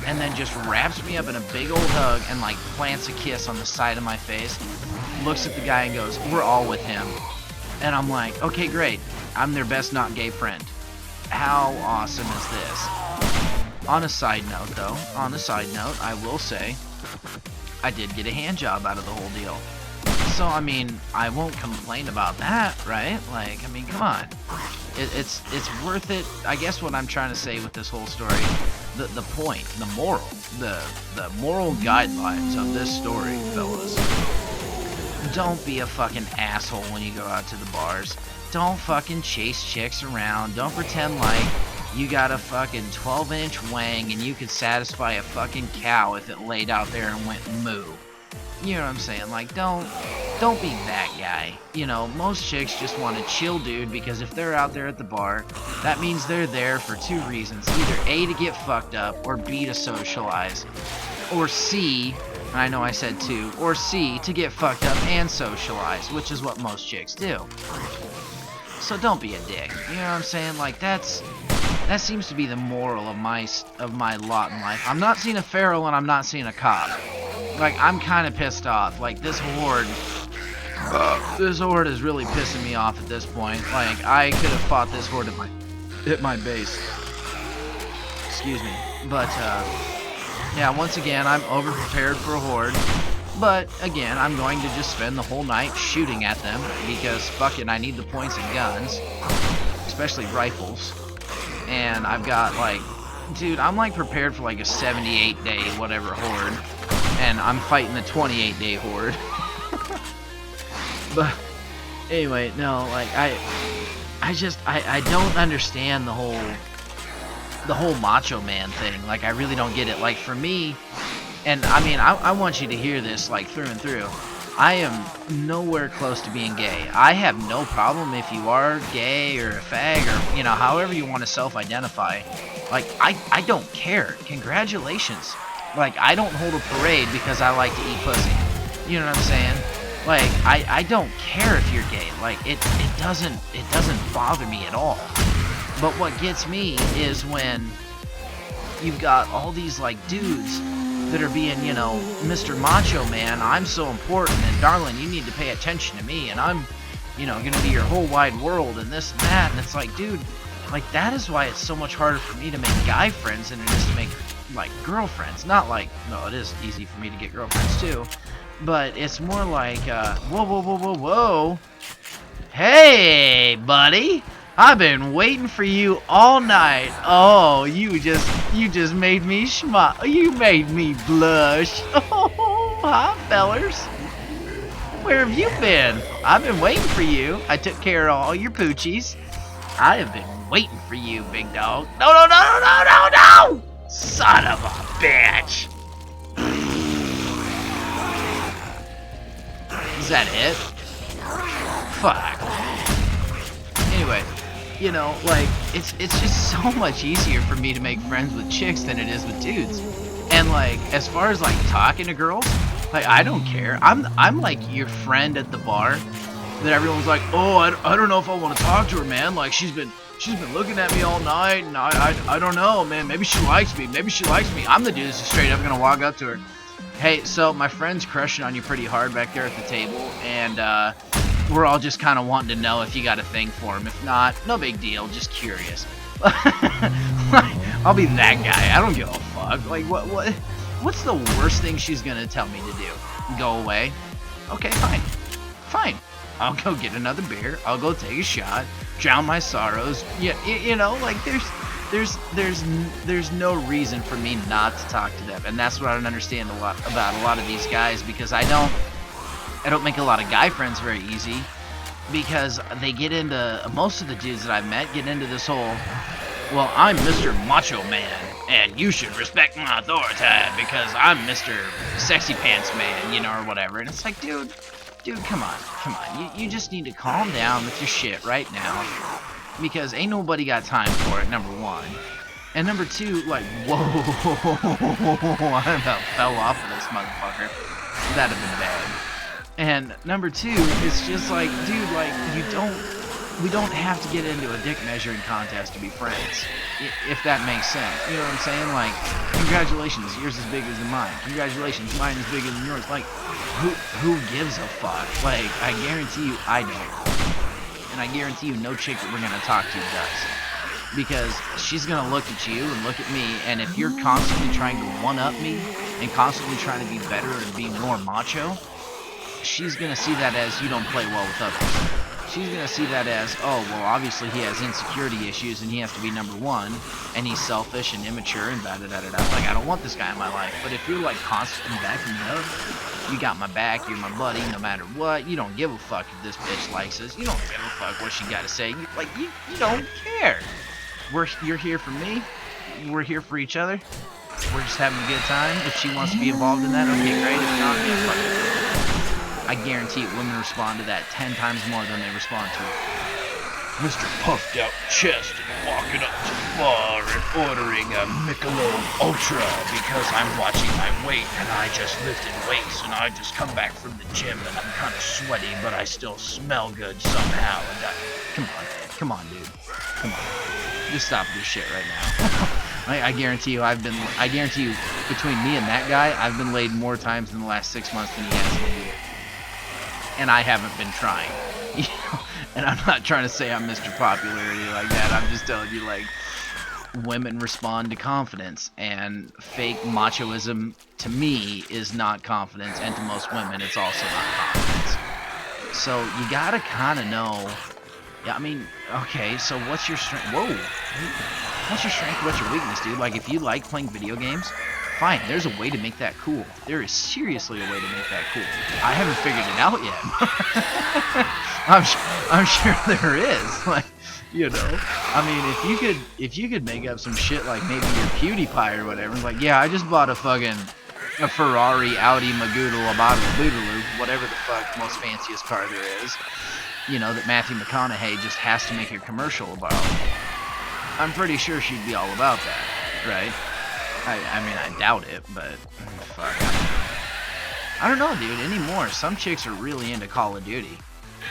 and then just wraps me up in a big old hug and, like, plants a kiss on the side of my face, looks at the guy and goes, "We're all with him." And I'm like, okay, great. I'm their best not gay friend. How awesome is this? On a side note, I will say, I did get a hand job out of the whole deal. So, I mean, I won't complain about that, right? Like, I mean, come on. It's worth it. I guess what I'm trying to say with this whole story, the point, the moral guidelines of this story, fellas. Don't be a fucking asshole when you go out to the bars. Don't fucking chase chicks around. Don't pretend like you got a fucking 12-inch wang and you could satisfy a fucking cow if it laid out there and went moo. You know what I'm saying? Like, don't be that guy. You know, most chicks just want a chill dude, because if they're out there at the bar, that means they're there for 2 reasons. Either A, to get fucked up, or B, to socialize. Or C, I know I said 2, or C, to get fucked up and socialize, which is what most chicks do. So don't be a dick. You know what I'm saying? Like, that seems to be the moral of my lot in life. I'm not seeing a Pharaoh and I'm not seeing a cop. Like, I'm kind of pissed off. Like, this Horde, This horde is really pissing me off at this point. Like, I could have fought this horde at my base. Excuse me. But, yeah, once again, I'm over-prepared for a horde. But, again, I'm going to just spend the whole night shooting at them. Because, fuck it, I need the points and guns. Especially rifles. And I've got, like... Dude, I'm, like, prepared for, like, a 78-day whatever horde. And I'm fighting the 28-day horde. But anyway, no, like I don't understand the whole macho man thing. Like, I really don't get it. Like, for me, and I mean, I want you to hear this like through and through. I am nowhere close to being gay. I have no problem if you are gay or a fag or, you know, however you want to self-identify. Like, I don't care. Congratulations. Like, I don't hold a parade because I like to eat pussy. You know what I'm saying? Like, I don't care if you're gay. Like, it doesn't bother me at all. But what gets me is when you've got all these, like, dudes that are being, you know, Mr. Macho Man, I'm so important, and darling, you need to pay attention to me, and I'm, you know, gonna be your whole wide world, and this and that, and it's like, dude, like, that is why it's so much harder for me to make guy friends than it is to make, like, girlfriends. Not like, no, it is easy for me to get girlfriends, too. But it's more like, whoa, whoa, whoa, whoa, whoa. Hey, buddy. I've been waiting for you all night. Oh, you just made me smile. You made me blush. Oh, hi, fellers. Where have you been? I've been waiting for you. I took care of all your poochies. I have been waiting for you, big dog. No, no, no, no, no, no, no! Son of a bitch. Is that it? Fuck. Anyway, you know, like, it's just so much easier for me to make friends with chicks than it is with dudes. And, like, as far as, like, talking to girls, like, I don't care. I'm like your friend at the bar that everyone's like, oh, I don't know if I want to talk to her, man. Like, she's been looking at me all night, and I don't know, man. Maybe she likes me. Maybe she likes me. I'm the dude that's straight up gonna walk up to her. Hey, so my friend's crushing on you pretty hard back there at the table, and we're all just kind of wanting to know if you got a thing for him. If not, no big deal, just curious. I'll be that guy. I don't give a fuck. Like, what's the worst thing she's gonna tell me to do? Go away? Okay, fine. I'll go get another beer. I'll go take a shot, drown my sorrows. Yeah, you know, like there's no reason for me not to talk to them, and that's what I don't understand about a lot of these guys, because I don't make a lot of guy friends very easy, because they get into, most of the dudes that I've met get into this whole, well, I'm Mr. Macho Man, and you should respect my authority because I'm Mr. Sexy Pants Man, you know, or whatever. And it's like, dude, come on. You just need to calm down with your shit right now, because ain't nobody got time for it, number one. And number two, like, whoa, I about fell off of this motherfucker. That'd have been bad. And number two, it's just like, dude, like, we don't have to get into a dick measuring contest to be friends, if that makes sense. You know what I'm saying? Like, congratulations, yours is bigger than mine. Congratulations, mine is bigger than yours. Like, who gives a fuck? Like, I guarantee you I don't. And I guarantee you no chick that we're gonna talk to does. Because she's gonna look at you and look at me, and if you're constantly trying to one-up me and constantly trying to be better and be more macho, she's gonna see that as you don't play well with others. She's gonna see that as, oh, well, obviously he has insecurity issues and he has to be number one, and he's selfish and immature and da-da-da-da-da. Like, I don't want this guy in my life. But if you're, like, constantly backing me up, you got my back, you're my buddy, no matter what, you don't give a fuck if this bitch likes us, you don't give a fuck what she gotta say, you don't care. You're here for me, we're here for each other, we're just having a good time. If she wants to be involved in that, okay, great. If not, yeah, fuck it. I guarantee it, women respond to that 10 times more than they respond to Mr. Puffed Out Chest and walking up to the bar and ordering a Michelob Ultra because I'm watching my weight and I just lifted weights and I just come back from the gym and I'm kind of sweaty, but I still smell good somehow. And come on, dude, come on, just stop this shit right now. I guarantee you, between me and that guy, I've been laid more times in the last 6 months than he has in a year. and I haven't been trying. You know? And I'm not trying to say I'm Mr. Popularity like that. I'm just telling you, like, women respond to confidence, and fake machoism to me is not confidence, and to most women it's also not confidence. So you gotta kind of know. Yeah, I mean, okay, so what's your strength? Whoa, what's your strength? What's your weakness, dude? Like, if you like playing video games, fine, there's a way to make that cool. There is seriously a way to make that cool. I haven't figured it out yet. I'm sure there is. Like, you know, I mean, if you could make up some shit like maybe your PewDiePie or whatever, like, yeah, I just bought a Ferrari, Audi, Magoodle, Abadal, Boodaloo, whatever the fuck most fanciest car there is, you know, that Matthew McConaughey just has to make a commercial about. I'm pretty sure she'd be all about that, right? I mean, I doubt it, but fuck. I don't know, dude, anymore. Some chicks are really into Call of Duty.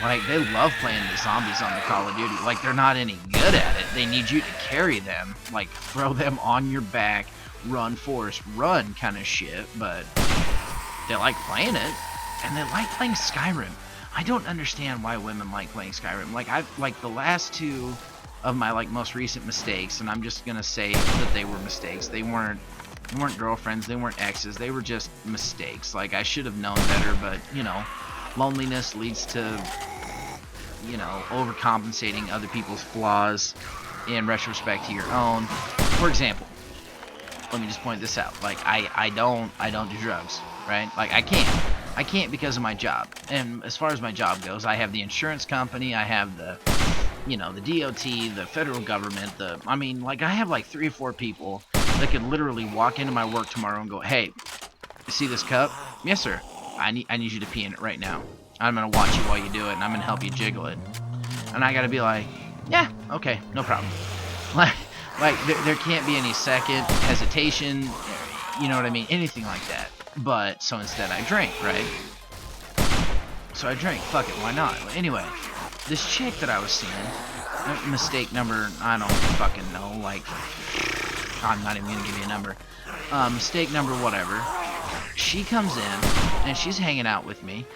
Like, they love playing the zombies on the Call of Duty. Like, they're not any good at it. They need you to carry them. Like, throw them on your back, run, Forrest, run kind of shit. But they like playing it. And they like playing Skyrim. I don't understand why women like playing Skyrim. Like, the last two of my, like, most recent mistakes, and I'm just gonna say that they were mistakes. They weren't girlfriends. They weren't exes. They were just mistakes. Like, I should have known better, but, you know, loneliness leads to, you know, overcompensating other people's flaws in retrospect to your own. For example, let me just point this out. Like, I don't do drugs, right? Like, I can't because of my job. And as far as my job goes, I have the insurance company, I have the, you know, the DOT, the federal government, I mean, like, I have like 3 or 4 people that could literally walk into my work tomorrow and go, hey, you see this cup? Yes, sir. I need you to pee in it right now. I'm gonna watch you while you do it, and I'm gonna help you jiggle it. And I gotta be like, yeah, okay, no problem. Like there can't be any second hesitation, you know what I mean? Anything like that. But so instead I drank, right? So I drank. Fuck it, why not? Anyway, this chick that I was seeing, mistake number, I don't fucking know. Like, I'm not even gonna give you a number. Mistake number whatever. She comes in, and she's hanging out with me,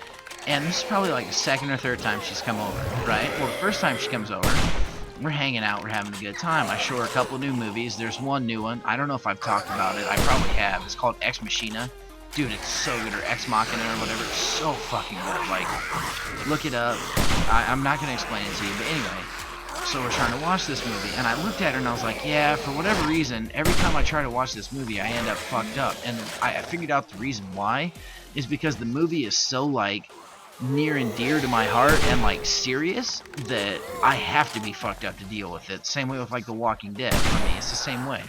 and this is probably like the second or third time she's come over, right? Well, the first time she comes over, we're hanging out, we're having a good time. I show her a couple new movies. There's one new one. I don't know if I've talked about it. I probably have. It's called Ex Machina. Dude, it's so good, or Ex Machina or whatever. It's so fucking good. Like, look it up. I'm not going to explain it to you, but anyway. So we're trying to watch this movie, and I looked at her and I was like, yeah, for whatever reason, every time I try to watch this movie, I end up fucked up. And I figured out the reason why is because the movie is so, like, near and dear to my heart and, like, serious that I have to be fucked up to deal with it. Same way with, like, The Walking Dead for me. It's the same way.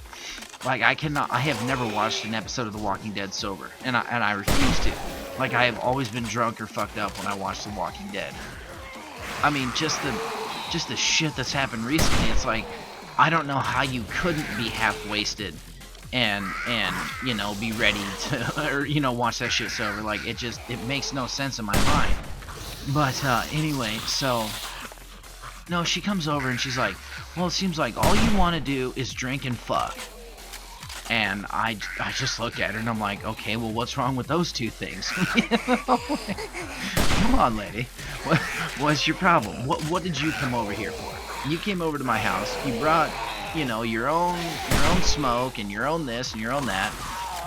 Like, I have never watched an episode of The Walking Dead sober, and I refuse to. Like, I have always been drunk or fucked up when I watch The Walking Dead. I mean, just the shit that's happened recently, it's like, I don't know how you couldn't be half wasted and you know, be ready to, or, you know, watch that shit sober. Like, it makes no sense in my mind. But anyway, so no, she comes over and she's like, well, it seems like all you want to do is drink and fuck. And I just look at her and I'm like, okay, well, what's wrong with those two things? Come on, lady. What's your problem? What did you come over here for? You came over to my house. You brought, you know, your own smoke and your own this and your own that.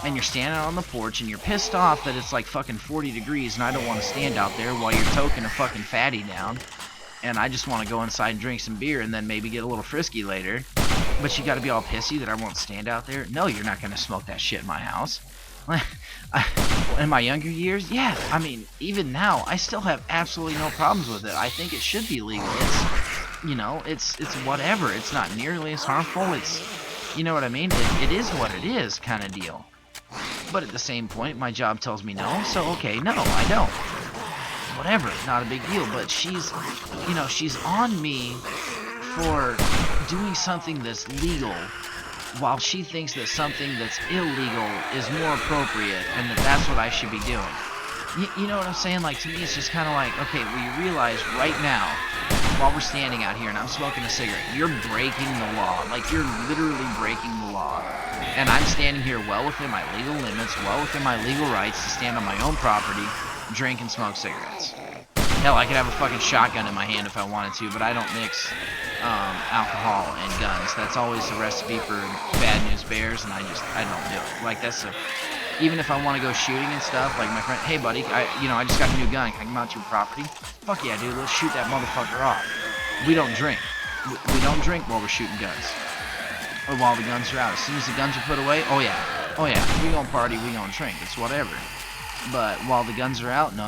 And you're standing on the porch and you're pissed off that it's like fucking 40 degrees and I don't want to stand out there while you're toking a fucking fatty down. And I just want to go inside and drink some beer and then maybe get a little frisky later. But you gotta be all pissy that I won't stand out there? No, you're not gonna smoke that shit in my house. In my younger years, yeah. I mean, even now, I still have absolutely no problems with it. I think it should be legal. It's, you know, it's whatever. It's not nearly as harmful. It's, you know what I mean? It is what it is kind of deal. But at the same point, my job tells me no, so okay, no, I don't. Whatever, not a big deal. But she's, you know, she's on me for doing something that's legal while she thinks that something that's illegal is more appropriate and that's what I should be doing. You know what I'm saying? Like, to me, it's just kind of like, okay, well, you realize right now, while we're standing out here and I'm smoking a cigarette, you're breaking the law. Like, you're literally breaking the law. And I'm standing here well within my legal limits, well within my legal rights to stand on my own property, drink and smoke cigarettes. Hell, I could have a fucking shotgun in my hand if I wanted to, but I don't mix alcohol and guns. That's always a recipe for bad news bears, and I don't do it. Like, that's a... Even if I want to go shooting and stuff, like my friend, hey buddy, I just got a new gun. Can I come out to your property? Fuck yeah, dude, let's shoot that motherfucker off. We don't drink. We don't drink while we're shooting guns. Or while the guns are out. As soon as the guns are put away, oh yeah, we gonna party, we gonna drink. It's whatever. But while the guns are out, no.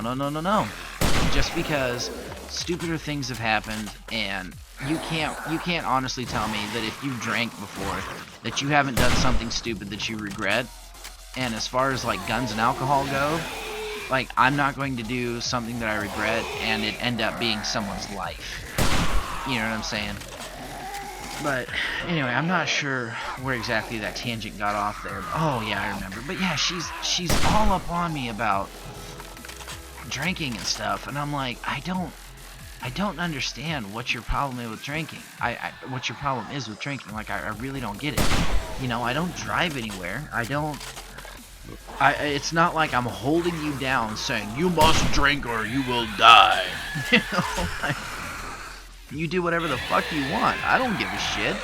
Just because stupider things have happened, and you can't honestly tell me that if you drank before, that you haven't done something stupid that you regret. And as far as like guns and alcohol go, like I'm not going to do something that I regret and it end up being someone's life. You know what I'm saying? But anyway, I'm not sure where exactly that tangent got off there. Oh yeah, I remember. But yeah, she's all up on me about drinking and stuff, and I'm like, I don't understand what your problem is with drinking. What your problem is with drinking. Like I really don't get it. You know, I don't drive anywhere. It's not like I'm holding you down saying you must drink or you will die. You know, like, you do whatever the fuck you want. I don't give a shit.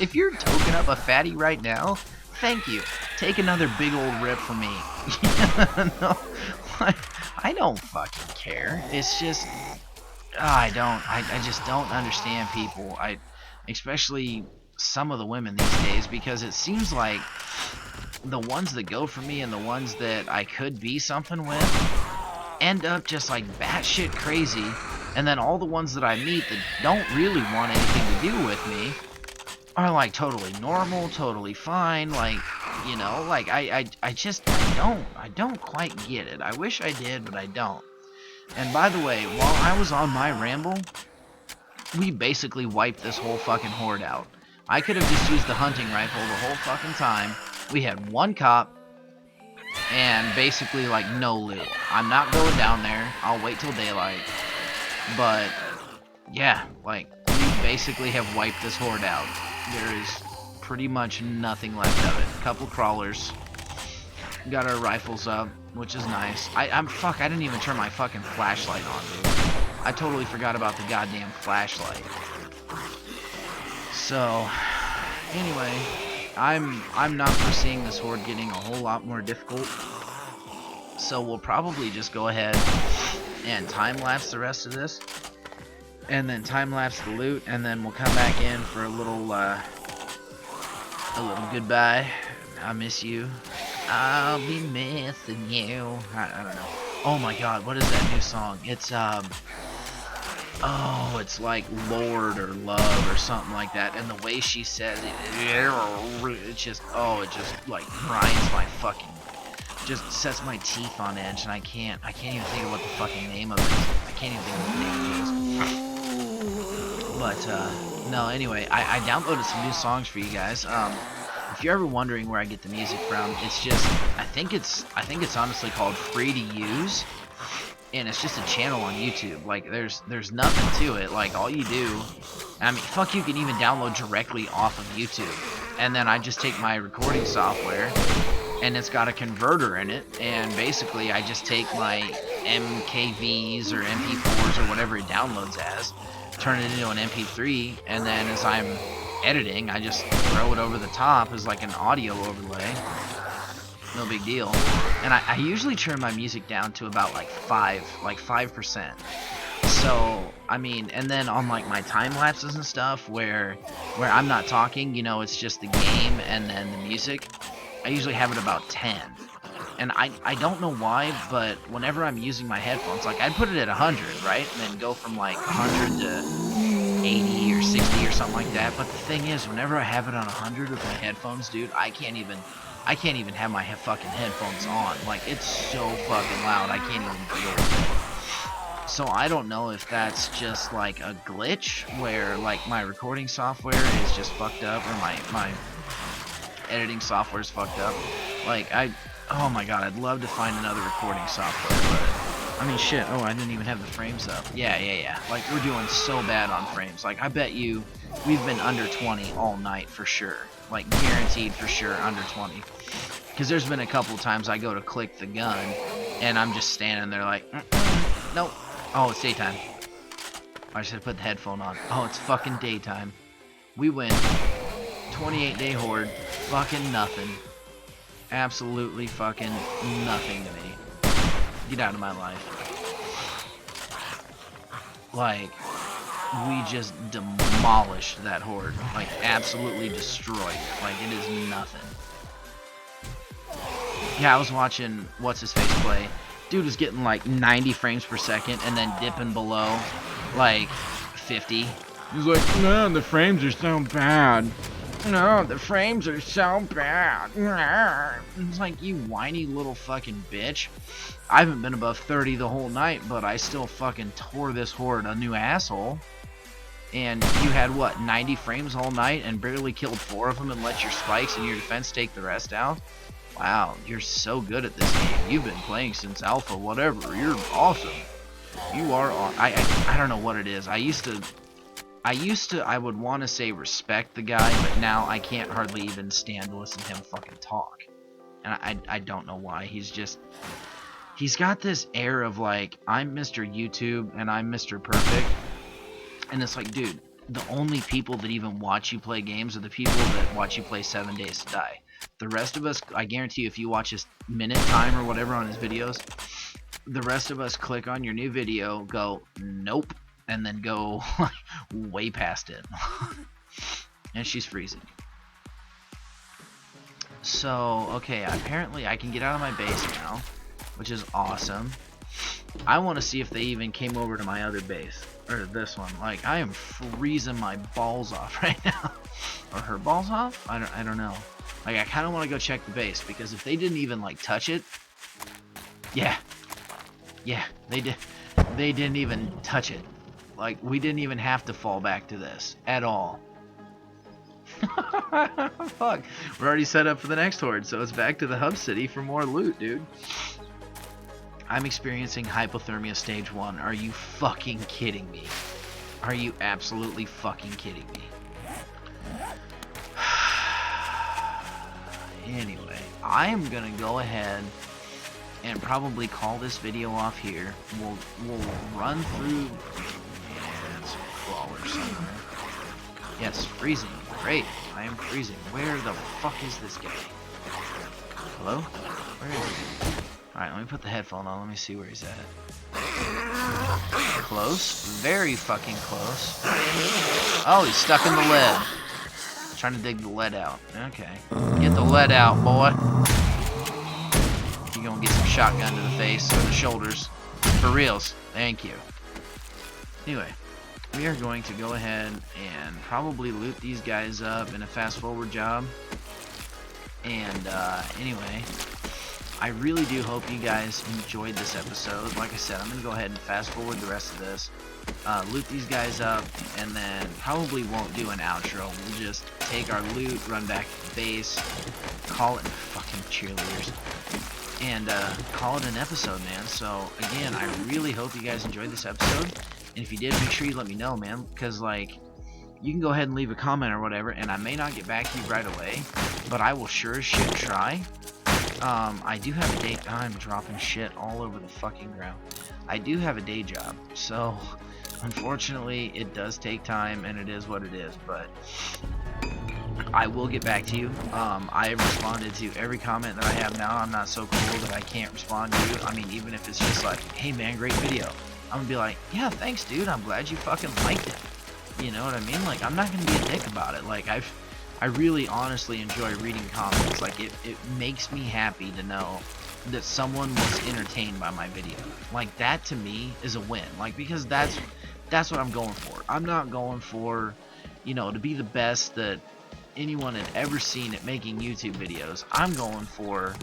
If you're toking up a fatty right now, thank you. Take another big old rip from me. No, I don't fucking care. It's just, I just don't understand people. Especially some of the women these days, because it seems like the ones that go for me and the ones that I could be something with end up just like batshit crazy. And then all the ones that I meet that don't really want anything to do with me are like totally normal, totally fine, like, you know, like I don't quite get it. I wish I did, but I don't. And by the way, while I was on my ramble, we basically wiped this whole fucking horde out. I could have just used the hunting rifle the whole fucking time. We had one cop and basically like no loot. I'm not going down there. I'll wait till daylight. But yeah, like we basically have wiped this horde out. There is pretty much nothing left of it. A couple crawlers. Got our rifles up, which is nice. I didn't even turn my fucking flashlight on, dude. I totally forgot about the goddamn flashlight. So anyway, I'm not foreseeing this horde getting a whole lot more difficult. So we'll probably just go ahead and time-lapse the rest of this, and then time-lapse the loot, and then we'll come back in for a little goodbye. I miss you. I'll be missing you. I don't know. Oh my god, what is that new song? It's it's like Lord or Love or something like that, and the way she says it just like grinds my fucking, just sets my teeth on edge, and I can't even think of what the fucking name of it is. I can't even think of what the name is. But no, anyway, I downloaded some new songs for you guys. If you're ever wondering where I get the music from, it's just I think it's honestly called Free to Use, and it's just a channel on YouTube. Like there's nothing to it. Like all you do, I mean, fuck, you can even download directly off of YouTube, and then I just take my recording software, and it's got a converter in it, and basically I just take my MKVs or MP4s or whatever it downloads as, turn it into an MP3, and then as I'm editing, I just throw it over the top as like an audio overlay. No big deal. And I usually turn my music down to about like 5%. So, I mean, and then on like my time lapses and stuff where I'm not talking, you know, it's just the game and then the music, I usually have it about 10. And I don't know why, but whenever I'm using my headphones, like I'd put it at 100, right? And then go from like 100 to 80 or 60 or something like that. But the thing is, whenever I have it on 100 with my headphones, dude, I can't even have my fucking headphones on. Like, it's so fucking loud, I can't even deal with it. So I don't know if that's just like a glitch where like my recording software is just fucked up, or my editing software is fucked up. Like, oh my god, I'd love to find another recording software, but I mean, shit. Oh, I didn't even have the frames up. Yeah. Like, we're doing so bad on frames. Like, I bet you we've been under 20 all night for sure. Like, guaranteed for sure under 20. Because there's been a couple times I go to click the gun, and I'm just standing there like, nope, Oh, it's daytime. I should have put the headphone on. Oh, it's fucking daytime. We win. 28-day horde. Fucking nothing. Absolutely fucking nothing to me. Get out of my life. Like, we just demolished that horde. Like, absolutely destroyed. Like, it is nothing. Yeah, I was watching What's-His-Face play. Dude was getting like 90 frames per second and then dipping below like 50. He's like, no, the frames are so bad. No, the frames are so bad. It's like, you whiny little fucking bitch. I haven't been above 30 the whole night, but I still fucking tore this horde a new asshole. And you had, what, 90 frames all night and barely killed 4 of them and let your spikes and your defense take the rest out? Wow, you're so good at this game. You've been playing since alpha, whatever. You're awesome. You are. I don't know what it is. I used to. I would want to say respect the guy, but now I can't hardly even stand to listen to him fucking talk. And I don't know why. He's got this air of like, I'm Mr. YouTube and I'm Mr. Perfect. And it's like, dude, the only people that even watch you play games are the people that watch you play 7 Days to Die. The rest of us, I guarantee you, if you watch his minute time or whatever on his videos, the rest of us click on your new video, go, nope, and then go way past it. And she's freezing. So, okay, apparently I can get out of my base now, which is awesome. I want to see if they even came over to my other base, or this one. Like, I am freezing my balls off right now. Or her balls off? I don't know. Like, I kind of want to go check the base, because if they didn't even, like, touch it... Yeah, they didn't even touch it. Like, we didn't even have to fall back to this at all. Fuck, we're already set up for the next horde, so it's back to the hub city for more loot, dude. I'm experiencing hypothermia stage 1. Are you fucking kidding me? Are you absolutely fucking kidding me? Anyway, I am gonna go ahead and probably call this video off here. We'll run through. Yeah, it's a crawler somewhere. Yeah, it's freezing. Great, I am freezing. Where the fuck is this guy? Hello? Where is he? Alright, let me put the headphone on. Let me see where he's at. Close. Very fucking close. Oh, he's stuck in the lead. Trying to dig the lead out. Okay. Get the lead out, boy. You're gonna get some shotgun to the face or the shoulders. For reals. Thank you. Anyway, we are going to go ahead and probably loot these guys up in a fast forward job. And anyway, I really do hope you guys enjoyed this episode. Like I said, I'm gonna go ahead and fast forward the rest of this. Loot these guys up, and then probably won't do an outro. We'll just take our loot, run back to the base, call it fucking cheerleaders, and call it an episode, man. So again, I really hope you guys enjoyed this episode, and if you did, make sure you let me know, man, because like, you can go ahead and leave a comment or whatever, and I may not get back to you right away, but I will sure as shit try. I do have a day. I'm dropping shit all over the fucking ground. I do have a day job, so unfortunately it does take time, and it is what it is, but I will get back to you. I have responded to every comment that I have now. I'm not so cool that I can't respond to you. I mean, even if it's just like, hey man, great video, I'm gonna be like, yeah, thanks dude, I'm glad you fucking liked it. You know what I mean? Like, I'm not gonna be a dick about it. Like, I really honestly enjoy reading comments. Like, it makes me happy to know that someone was entertained by my video. Like, that to me is a win. Like, because that's what I'm going for. I'm not going for, you know, to be the best that anyone had ever seen at making YouTube videos. I'm going for,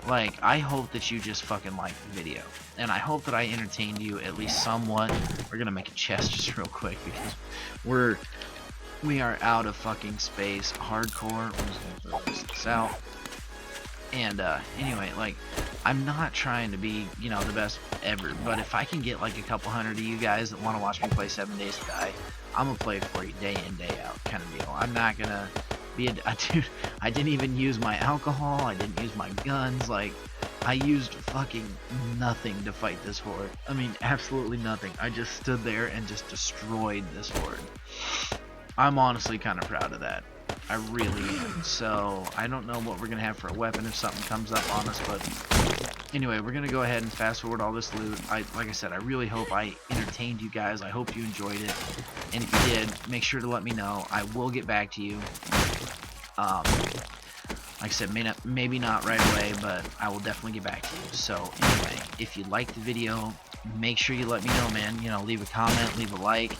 like, I hope that you just fucking like the video. And I hope that I entertained you at least somewhat. We're gonna make a chest just real quick because we are out of fucking space. Hardcore. I'm just gonna throw this out. And anyway, like, I'm not trying to be, you know, the best ever, but if I can get like a couple hundred of you guys that want to watch me play 7 Days to Die, I'm gonna play for you day in, day out kind of deal. I'm not gonna be a dude. I didn't even use my alcohol. I didn't use my guns. Like, I used fucking nothing to fight this horde. I mean, absolutely nothing. I just stood there and just destroyed this horde. I'm honestly kind of proud of that. I really am. So, I don't know what we're going to have for a weapon if something comes up on us, but anyway, we're going to go ahead and fast forward all this loot. Like I said, I really hope I entertained you guys. I hope you enjoyed it. And if you did, make sure to let me know. I will get back to you. Like I said, maybe not right away, but I will definitely get back to you. So anyway, if you liked the video, make sure you let me know, man. You know, leave a comment, leave a like.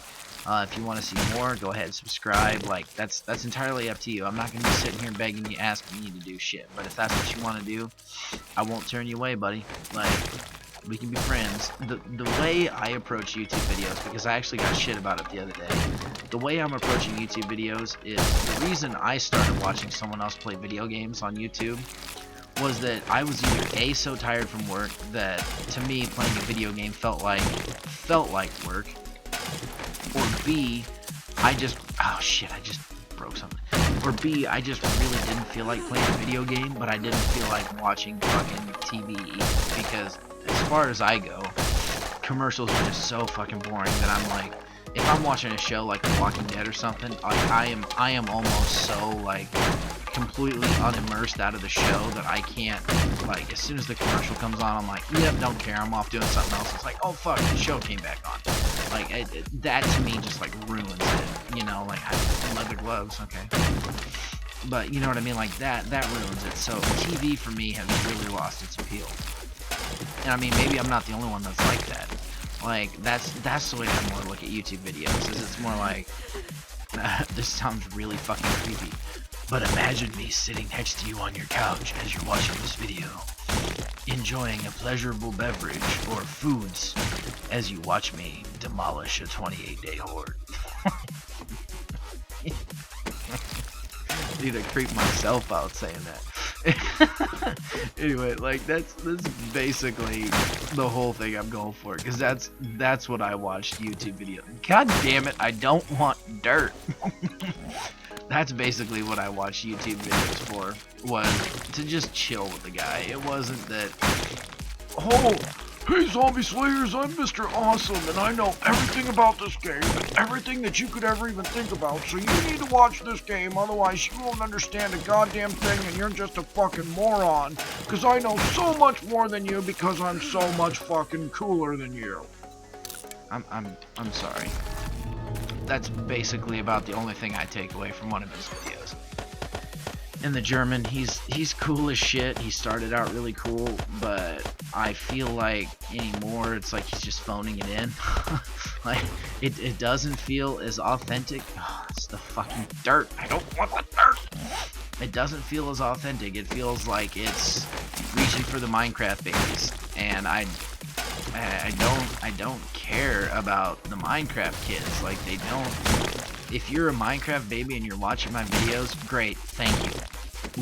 If you want to see more, go ahead and subscribe. Like, that's entirely up to you. I'm not going to be sitting here begging you, asking you to do shit. But if that's what you want to do, I won't turn you away, buddy. Like, we can be friends. The way I approach YouTube videos, because I actually got shit about it the other day. The way I'm approaching YouTube videos is, the reason I started watching someone else play video games on YouTube was that I was either A, so tired from work that to me playing a video game felt like work, or B, I just broke something. Or B, I just really didn't feel like playing a video game, but I didn't feel like watching fucking TV because as far as I go, commercials are just so fucking boring that I'm like, if I'm watching a show like The Walking Dead or something, like I am almost so like completely unimmersed out of the show that I can't, like, as soon as the commercial comes on, I'm like, yep, don't care, I'm off doing something else. It's like, oh fuck, the show came back on. Like, that to me just like ruins it, you know, like, leather gloves, okay. But you know what I mean, like that ruins it. So TV for me has really lost its appeal. And I mean, maybe I'm not the only one that's like that. Like, that's the way I more look at YouTube videos, is it's more like, this sounds really fucking creepy, but imagine me sitting next to you on your couch as you're watching this video, enjoying a pleasurable beverage or foods as you watch me demolish a 28-day horde. Dude, I creep myself out saying that. Anyway, like that's basically the whole thing I'm going for, because that's what I watched YouTube videos. God damn it, I don't want dirt. That's basically what I watched YouTube videos for, was to just chill with the guy. It wasn't that, oh, hey Zombie Slayers, I'm Mr. Awesome, and I know everything about this game, and everything that you could ever even think about, so you need to watch this game, otherwise you won't understand a goddamn thing, and you're just a fucking moron, because I know so much more than you, because I'm so much fucking cooler than you. I'm sorry. That's basically about the only thing I take away from one of his videos. And the German, he's cool as shit. He started out really cool, but I feel like anymore it's like he's just phoning it in. Like, it doesn't feel as authentic. Oh, it's the fucking dirt. I don't want the dirt. It doesn't feel as authentic. It feels like it's reaching for the Minecraft babies, and I don't care about the Minecraft kids. Like, they don't. If you're a Minecraft baby and you're watching my videos, great, thank you,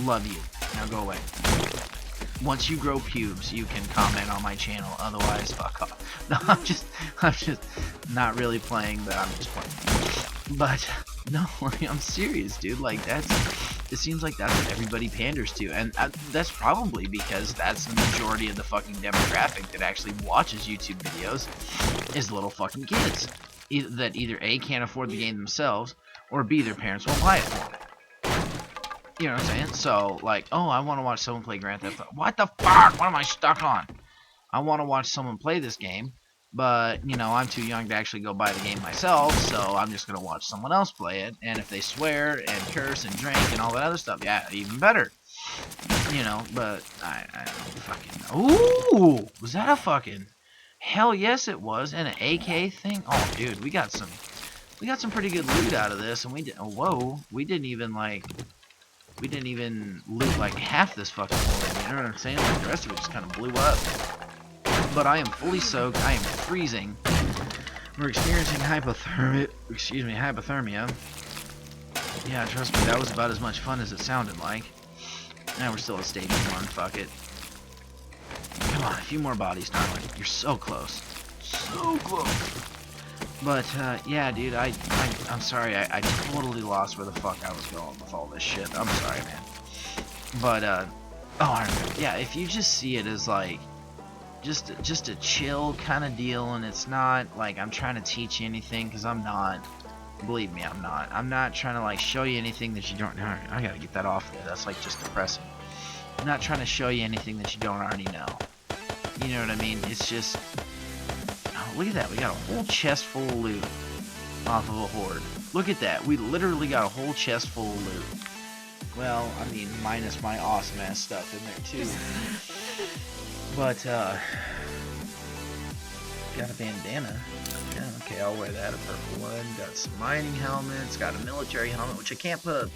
love you. Now go away. Once you grow pubes, you can comment on my channel. Otherwise, fuck off. No, I'm just not really playing, but I'm just playing. But no, I'm serious, dude. Like, it seems like that's what everybody panders to, and that's probably because that's the majority of the fucking demographic that actually watches YouTube videos, is little fucking kids that either A, can't afford the game themselves, or B, their parents won't buy it for them. You know what I'm saying? So, like, oh, I want to watch someone play Grand Theft Auto. What the fuck? What am I stuck on? I want to watch someone play this game, but, you know, I'm too young to actually go buy the game myself, so I'm just going to watch someone else play it, and if they swear and curse and drink and all that other stuff, yeah, even better. You know, but I don't fucking... Ooh! Was that a fucking... Hell yes it was, and an AK thing? Oh, dude, we got some pretty good loot out of this, and we did... Whoa, we didn't even loot like half this fucking horde, you know what I'm saying? Like, the rest of it just kind of blew up. But I am fully soaked, I am freezing. We're experiencing hypothermia. Yeah, trust me, that was about as much fun as it sounded like. Now we're still at stage 1, fuck it. Come on, a few more bodies, darling. You're so close. So close. But, yeah, dude, I'm sorry, I totally lost where the fuck I was going with all this shit. I'm sorry, man. But, Oh, yeah, if you just see it as like just a chill kind of deal, and it's not like I'm trying to teach you anything, because I'm not. Believe me, I'm not trying to like show you anything that you don't. I gotta get that off there. That's like just depressing. I'm not trying to show you anything that you don't already know. You know what I mean? It's just, oh, look at that. We got a whole chest full of loot off of a horde. Look at that. We literally got a whole chest full of loot. Well, I mean, minus my awesome ass stuff in there too. But got a bandana. Yeah, okay, I'll wear that. A purple one. Got some mining helmets. Got a military helmet, which I can't put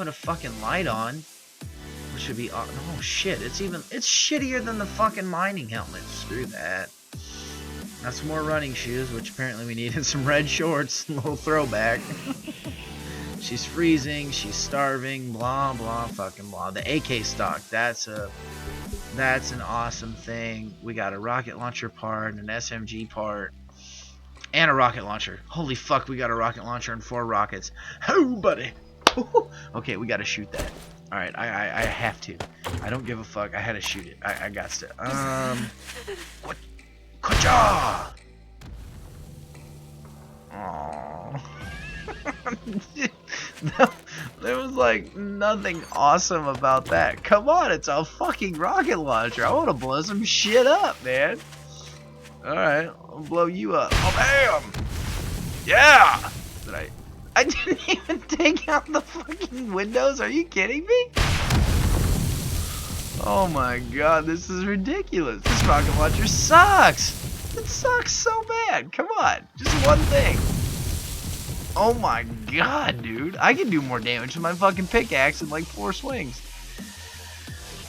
a fucking light on. Which would be, oh shit, it's shittier than the fucking mining helmet. Screw that. Got some more running shoes, which apparently we needed. Some red shorts, a little throwback. She's freezing, she's starving, blah blah fucking blah. The AK stock, that's an awesome thing. We got a rocket launcher part, an SMG part, and a rocket launcher. Holy fuck, we got a rocket launcher and 4 rockets. Oh, buddy. Okay, we gotta shoot that. Alright, I have to. I don't give a fuck. I had to shoot it. I got to. What? Kacha! Aww. No, there was like nothing awesome about that. Come on, it's a fucking rocket launcher. I want to blow some shit up, man. Alright, I'll blow you up. Oh, bam! Yeah! I didn't even take out the fucking windows. Are you kidding me? Oh my god, this is ridiculous. This rocket launcher sucks. It sucks so bad. Come on, just one thing. Oh my god, dude. I can do more damage with my fucking pickaxe in like 4 swings.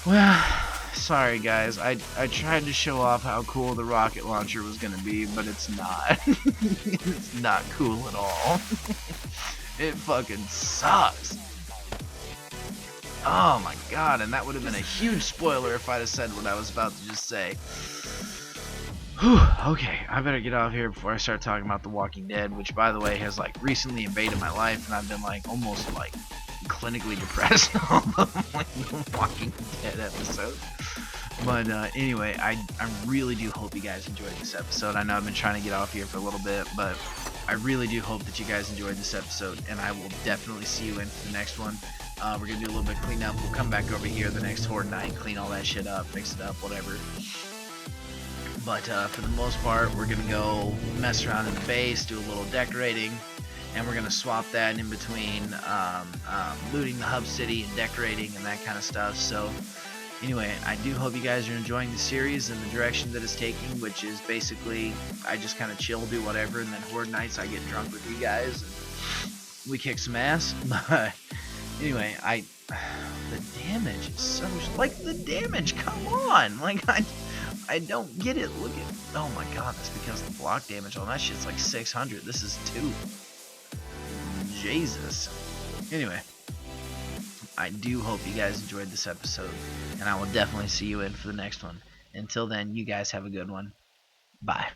Well, sorry guys. I tried to show off how cool the rocket launcher was gonna be, but it's not. It's not cool at all. It fucking sucks. Oh my god, and that would have been a huge spoiler if I'd have said what I was about to just say. Whew, okay, I better get off here before I start talking about The Walking Dead, which by the way has like recently invaded my life, and I've been like almost like clinically depressed on like The Walking Dead episode. But anyway, I really do hope you guys enjoyed this episode. I know I've been trying to get off here for a little bit, but I really do hope that you guys enjoyed this episode, and I will definitely see you in for the next one. We're going to do a little bit of cleanup. We'll come back over here the next Horde night, clean all that shit up, fix it up, whatever. But for the most part, we're going to go mess around in the base, do a little decorating, and we're going to swap that in between looting the hub city and decorating and that kind of stuff. So anyway, I do hope you guys are enjoying the series and the direction that it's taking, which is basically I just kind of chill, do whatever, and then Horde nights I get drunk with you guys and we kick some ass. But anyway, the damage is so like the damage. Come on, like I don't get it. Look at, oh my god, that's because the block damage on that shit's like 600. This is 2. Jesus. Anyway, I do hope you guys enjoyed this episode, and I will definitely see you in for the next one. Until then, you guys have a good one. Bye.